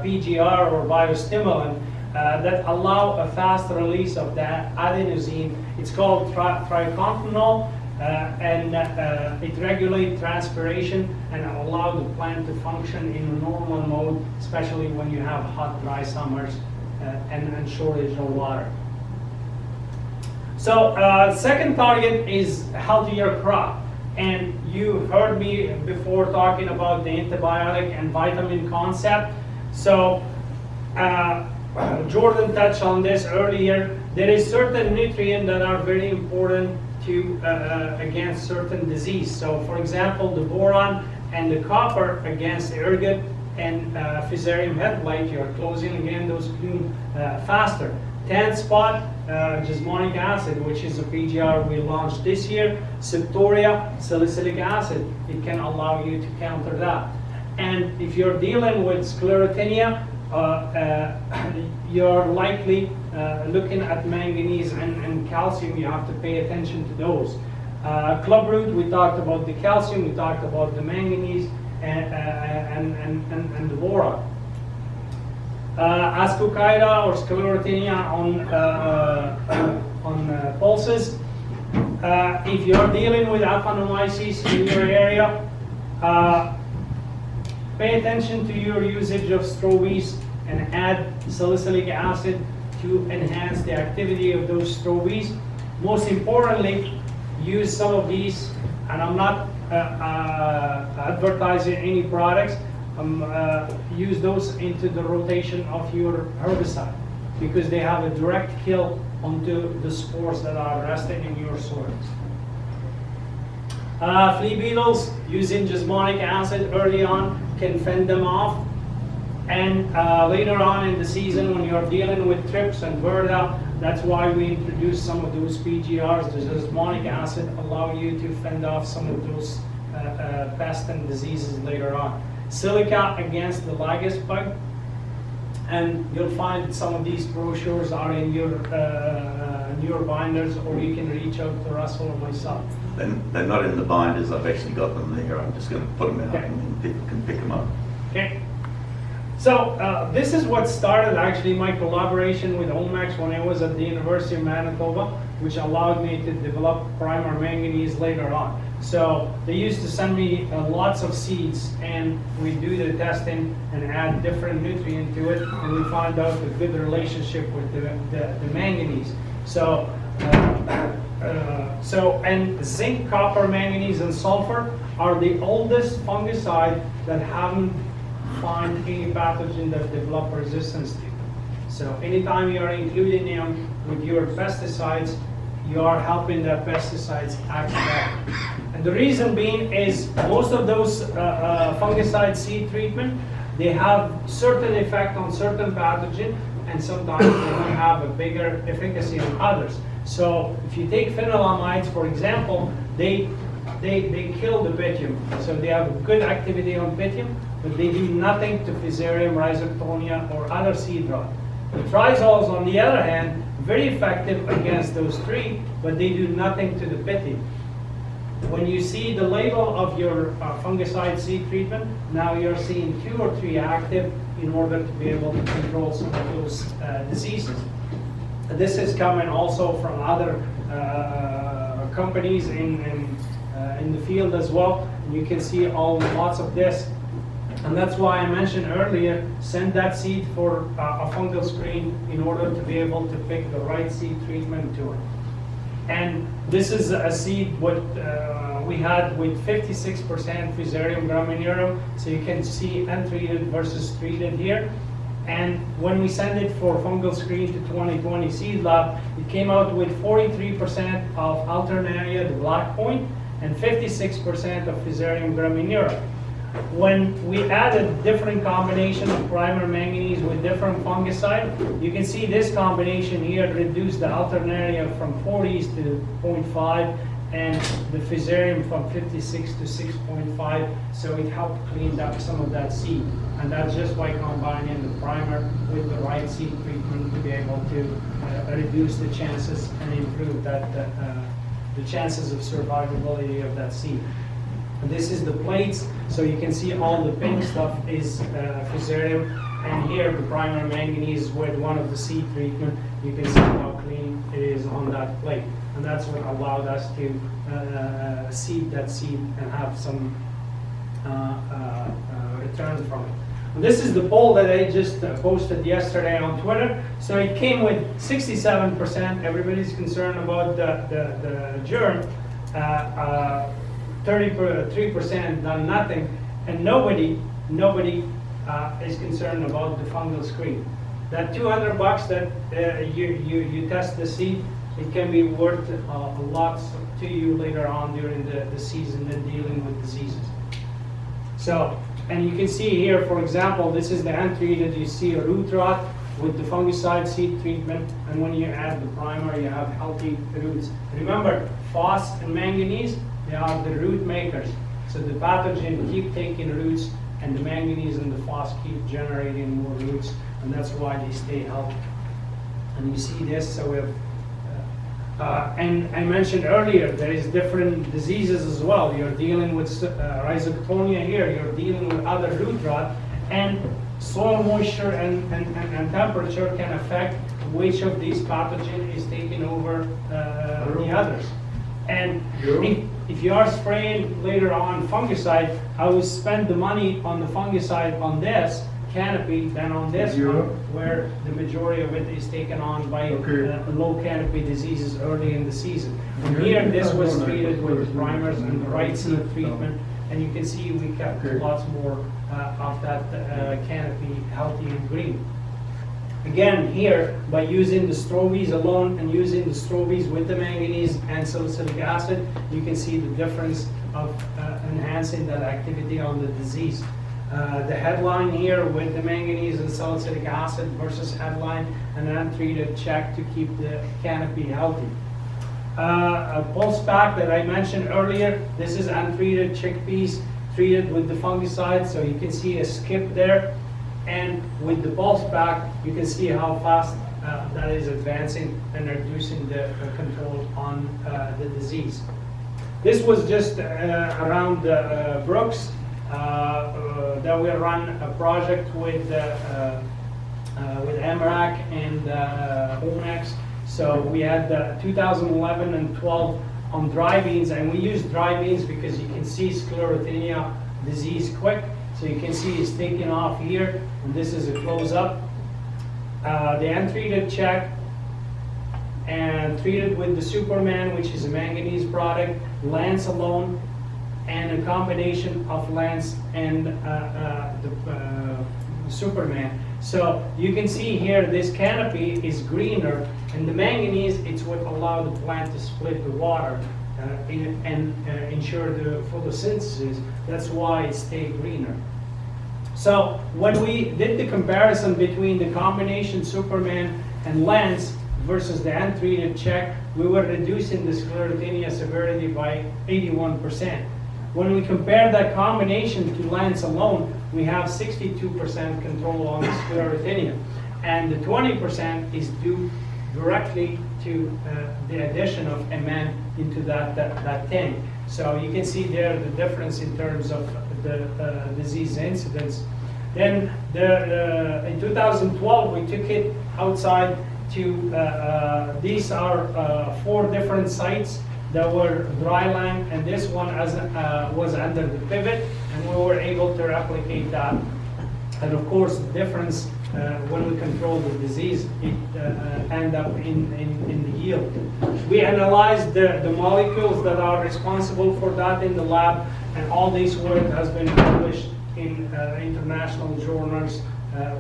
PGR or biostimulant that allow a fast release of that adenosine. It's called tricontanol, and it regulates transpiration and allow the plant to function in a normal mode, especially when you have hot, dry summers and shortage of water. So second target is healthier crop. And you heard me before talking about the antibiotic and vitamin concept. So Jordan touched on this earlier. There is certain nutrients that are very important to against certain disease. So for example, the boron and the copper against ergot and Fusarium head blight, you are closing again those glume faster. Tan spot, jasmonic acid, which is a PGR we launched this year. Septoria, salicylic acid, it can allow you to counter that. And if you're dealing with sclerotinia, you're likely looking at manganese and calcium. You have to pay attention to those. Clubroot, we talked about the calcium, we talked about the manganese and the boron. Ascochyta or sclerotinia on pulses. If you're dealing with Aphanomyces in your area, pay attention to your usage of strobies and add salicylic acid to enhance the activity of those strobies. Most importantly, use some of these, and I'm not advertising any products, use those into the rotation of your herbicide because they have a direct kill onto the spores that are resting in your soils. Flea beetles, using jasmonic acid early on can fend them off. And later on in the season, when you're dealing with trips and burdock, That's why we introduced some of those PGRs. The osmotic acid allow you to fend off some of those pests and diseases later on. Silica against the Lygus bug, and you'll find some of these brochures are in your binders, or you can reach out to Russell or myself. They're not in the binders, I've actually got them there, I'm just going to put them out Okay. and then people can pick them up. Okay. So this is what started actually my collaboration with Omex when I was at the University of Manitoba, which allowed me to develop primer manganese later on. So they used to send me lots of seeds, and we do the testing and add different nutrient to it, and we find out a good relationship with the manganese. So, and zinc, copper, manganese, and sulfur are the oldest fungicide that haven't find any pathogen that develop resistance to. So anytime you are including them with your pesticides, you are helping the pesticides act better. And the reason being is most of those fungicide seed treatment, they have certain effect on certain pathogen, and sometimes they don't have a bigger efficacy on others. So if you take phenylamides, for example, they kill the pythium. So they have good activity on pythium, but they do nothing to Fusarium, Rhizoctonia, or other seed rot. The trizoles, on the other hand, very effective against those three, but they do nothing to the pythium. When you see the label of your fungicide seed treatment, now you're seeing 2 or 3 active in order to be able to control some of those diseases. This is coming also from other companies in the field as well. You can see lots of this. And that's why I mentioned earlier, send that seed for a fungal screen in order to be able to pick the right seed treatment to it. And this is a seed what we had with 56% Fusarium graminearum. So you can see untreated versus treated here. And when we send it for fungal screen to 2020 Seed Lab, it came out with 43% of Alternaria, the black point, and 56% of Fusarium graminearum. When we added different combination of primer manganese with different fungicide, you can see this combination here reduced the Alternaria from 40s to 0.5 and the Fusarium from 56 to 6.5, so it helped clean up some of that seed. And that's just by combining the primer with the right seed treatment to be able to reduce the chances and improve that the chances of survivability of that seed. And this is the plates, so you can see all the pink stuff is Fusarium, and here the primer manganese with one of the seed treatment. You can see how clean it is on that plate, and that's what allowed us to seed that seed and have some return from it. And this is the poll that I just posted yesterday on Twitter. So it came with 67%. Everybody's concerned about the germ. 33% done nothing, and nobody is concerned about the fungal screen. That $200 that you test the seed, it can be worth a lot to you later on during the season and dealing with diseases. So, and you can see here, for example, this is the untreated. You see a root rot with the fungicide seed treatment, and when you add the primer, you have healthy roots. Remember, phos and manganese, they are the root makers. So the pathogen keep taking roots, and the manganese and the phos keep generating more roots, and that's why they stay healthy. And you see this, so we have, and I mentioned earlier, there is different diseases as well. You're dealing with Rhizoctonia here, you're dealing with other root rot, and soil moisture and temperature can affect which of these pathogens is taking over the others. And if you are spraying later on fungicide, I would spend the money on the fungicide on this canopy than on this one, where the majority of it is taken on by low canopy diseases early in the season. And here, this was treated with primers and the right seed treatment, and you can see we kept lots more of that canopy healthy and green. Again, here, by using the strobies alone and using the strobies with the manganese and salicylic acid, you can see the difference of enhancing that activity on the disease. The headline here with the manganese and salicylic acid versus headline and untreated check to keep the canopy healthy. A pulse pack that I mentioned earlier, this is untreated chickpeas treated with the fungicide, so you can see a skip there. And with the pulse pack, you can see how fast that is advancing and reducing the control on the disease. This was just around Brooks that we run a project with MRAC and Omex. So we had 2011 and 12 on dry beans, and we used dry beans because you can see sclerotinia disease quick. So you can see it's taking off here, and this is a close-up. The untreated check and treated with the Superman, which is a manganese product, Lance alone, and a combination of Lance and the Superman. So you can see here this canopy is greener, and the manganese, it's what allowed the plant to split the water and ensure the photosynthesis. That's why it stayed greener. So when we did the comparison between the combination Superman and Lance versus the untreated check, we were reducing the sclerotinia severity by 81%. When we compare that combination to Lance alone, we have 62% control on the sclerotinia. And the 20% is due directly to the addition of MN into that tank. So you can see there the difference in terms of the disease incidence. Then in 2012, we took it outside to, these are 4 different sites that were dry land, and this one was under the pivot, and we were able to replicate that. And of course, the difference when we control the disease, it end up in the yield. We analyzed the molecules that are responsible for that in the lab, and all this work has been published in international journals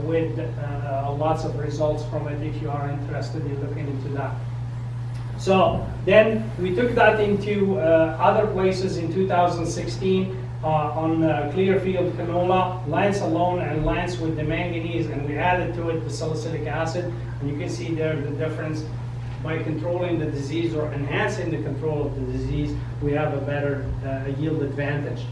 with lots of results from it if you are interested in looking into that. So then we took that into other places in 2016 on Clearfield canola, Lance alone and Lance with the manganese, and we added to it the salicylic acid. And you can see there the difference. By controlling the disease or enhancing the control of the disease, we have a better yield advantage.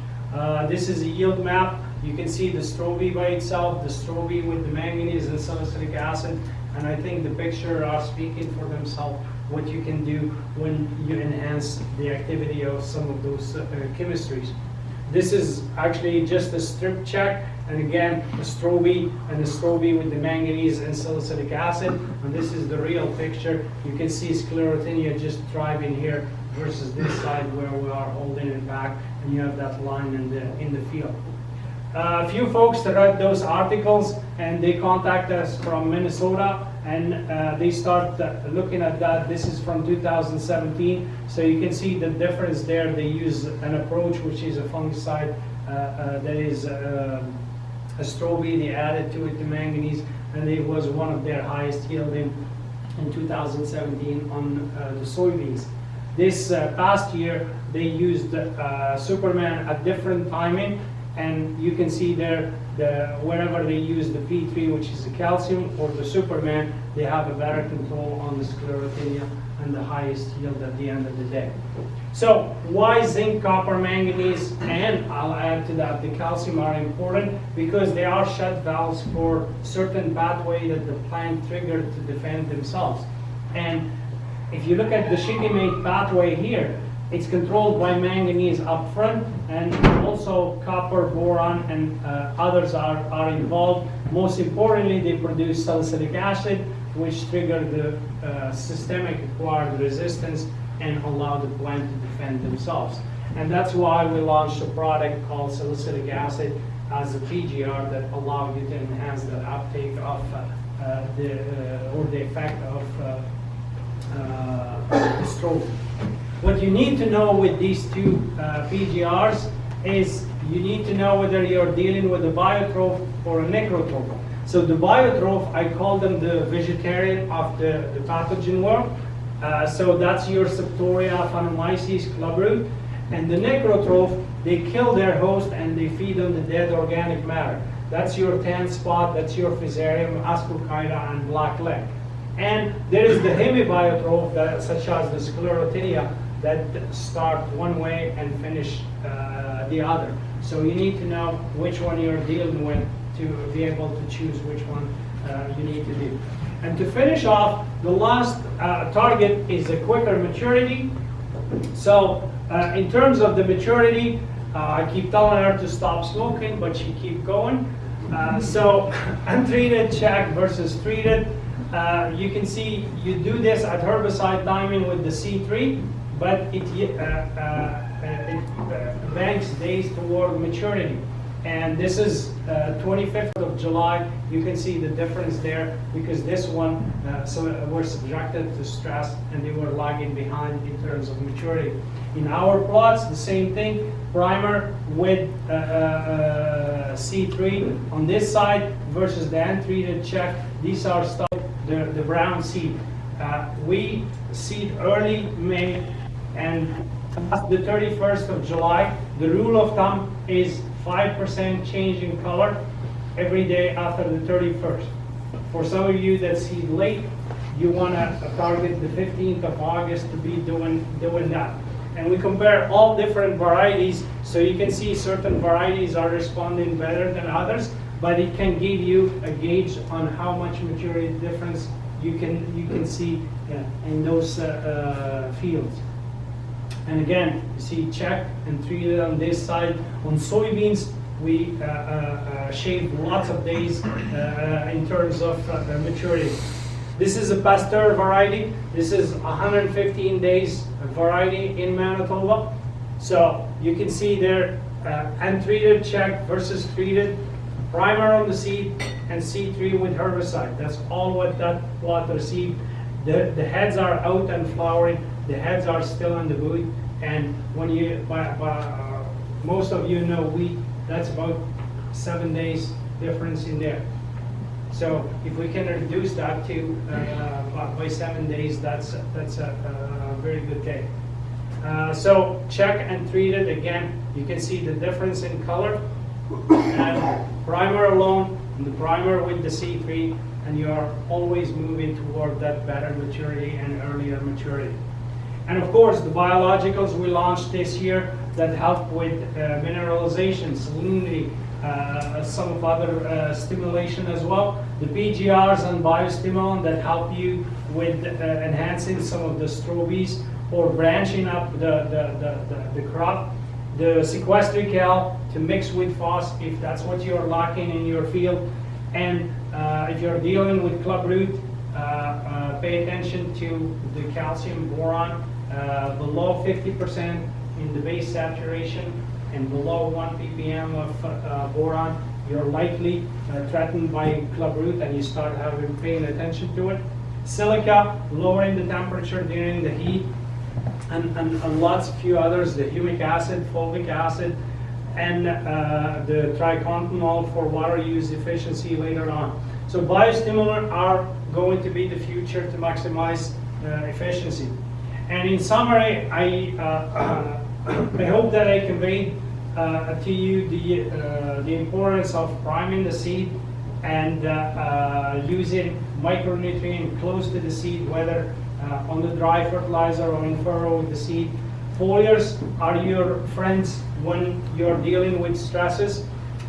This is a yield map. You can see the strobe by itself, the strobe with the manganese and salicylic acid, and I think the picture are speaking for themselves what you can do when you enhance the activity of some of those chemistries. This is actually just a strip check, and again, a strobe and a strobe with the manganese and salicylic acid, and this is the real picture. You can see sclerotinia just thriving here versus this side where we are holding it back, and you have that line in the field. A few folks that read those articles, and they contact us from Minnesota, and they start looking at that. This is from 2017, so you can see the difference there. They use an approach which is a fungicide that is a strobe. They added to it the manganese, and it was one of their highest yielding in 2017 on the soybeans. This past year, they used Superman at different timing, and you can see there, wherever they use the P3, which is the calcium, or the Superman, they have a better control on the sclerotinia and the highest yield at the end of the day. So why zinc, copper, manganese, and I'll add to that the calcium are important? Because they are shut valves for certain pathway that the plant triggered to defend themselves. And if you look at the shikimate pathway here, it's controlled by manganese up front, and also copper, boron, and others are involved. Most importantly, they produce salicylic acid, which trigger the systemic acquired resistance and allow the plant to defend themselves. And that's why we launched a product called salicylic acid as a PGR that allow you to enhance the uptake of the effect of the strobe. What you need to know with these two PGRs is you need to know whether you're dealing with a biotroph or a necrotroph. So the biotroph, I call them the vegetarian of the pathogen world. So that's your Septoria, Phanomyces, clubroot. And the necrotroph they kill their host and they feed on the dead organic matter. That's your tan spot, that's your Fusarium, Ascochyta, and black leg. And there is the hemibiotrope, such as the Sclerotinia, that start one way and finish the other. So you need to know which one you're dealing with to be able to choose which one you need to do. And to finish off, the last target is a quicker maturity. So in terms of the maturity, I keep telling her to stop smoking, but she keep going. So untreated check versus treated. You can see you do this at herbicide timing with the C3, but it banks days toward maturity. And this is 25th of July. You can see the difference there because this one were subjected to stress and they were lagging behind in terms of maturity. In our plots, the same thing. Primer with C3 on this side versus the untreated check. These are stuff, the brown seed. We seed early May and the 31st of July. The rule of thumb is 5% change in color every day after the 31st. For some of you that seed late, you want to target the 15th of August to be doing that. And we compare all different varieties, so you can see certain varieties are responding better than others, but it can give you a gauge on how much maturity difference you can see in those fields. And again, you see check and treated on this side. On soybeans, we shaved lots of days in terms of maturity. This is a Pasteur variety. This is 115 days variety in Manitoba. So you can see there, untreated check versus treated, primer on the seed, and C3 with herbicide. That's all what that plot received. The heads are out and flowering. The heads are still in the bud. And when you, most of you know wheat, that's about 7 days difference in there. So if we can reduce that to by 7 days, that's a very good day. So check and treat it again. You can see the difference in color. And primer alone, and the primer with the C3, and you are always moving toward that better maturity and earlier maturity. And of course, the biologicals we launched this year that help with mineralization, salinity, some of other stimulation as well. The PGRs and biostimulant that help you with enhancing some of the strobies or branching up the crop. The sequestrical to mix with phos if that's what you're lacking in your field. And if you're dealing with clubroot, pay attention to the calcium boron below 50% in the base saturation and below 1 ppm of boron. You're likely threatened by clubroot and you start paying attention to it. Silica, lowering the temperature during the heat, and lots of few others, the humic acid, fulvic acid, and the tricontinol for water use efficiency later on. So biostimulants are going to be the future to maximize efficiency. And in summary, I hope that I conveyed to you the importance of priming the seed and using micronutrient close to the seed, whether on the dry fertilizer or in furrow with the seed. Foliars are your friends when you're dealing with stresses.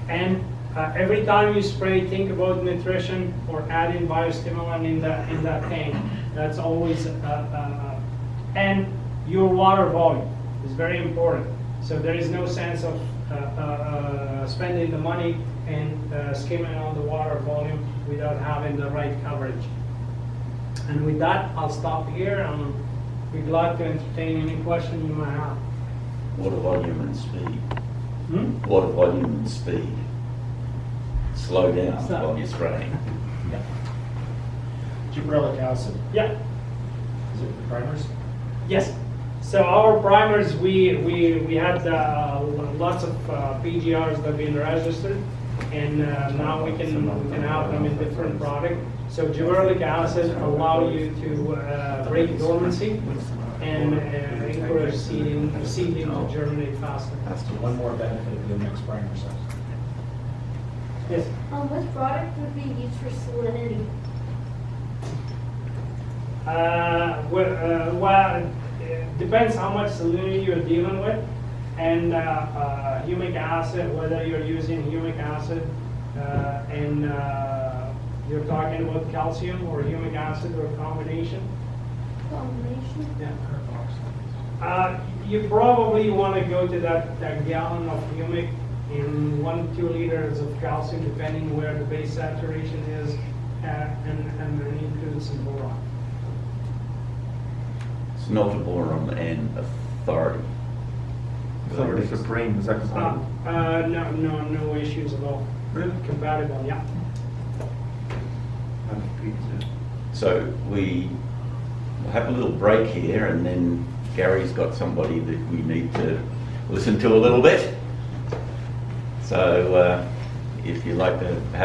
And every time you spray, think about nutrition or adding biostimulant in that tank. That's always, and your water volume is very important. So there is no sense of spending the money and skimming on the water volume without having the right coverage. And with that, I'll stop here. I'm be glad to entertain any question you might have. Water volume and speed. Water volume and speed. Slow down while you're spraying. Yeah. Gibberellic acid, Yeah. is it the primers? Yes. So our primers, we had lots of PGRs that have been registered, and now we can have them in different products. So gibberellic acid allow you to break dormancy and encourage seedling to germinate faster. That's the one more benefit of the Omex primer cells. Yes. What product would be used for salinity? Well, it depends how much salinity you're dealing with, and humic acid, whether you're using humic acid, and you're talking about calcium or humic acid or combination. Combination? Yeah. You probably want to go to that gallon of humic in 1 to 2 liters of calcium, depending where the base saturation is, and include some boron. It's not a boron and authority. Authority Supreme, is that No issues at all. Really? Compatible, yeah. So we have a little break here, and then Gary's got somebody that we need to listen to a little bit. So if you'd like to have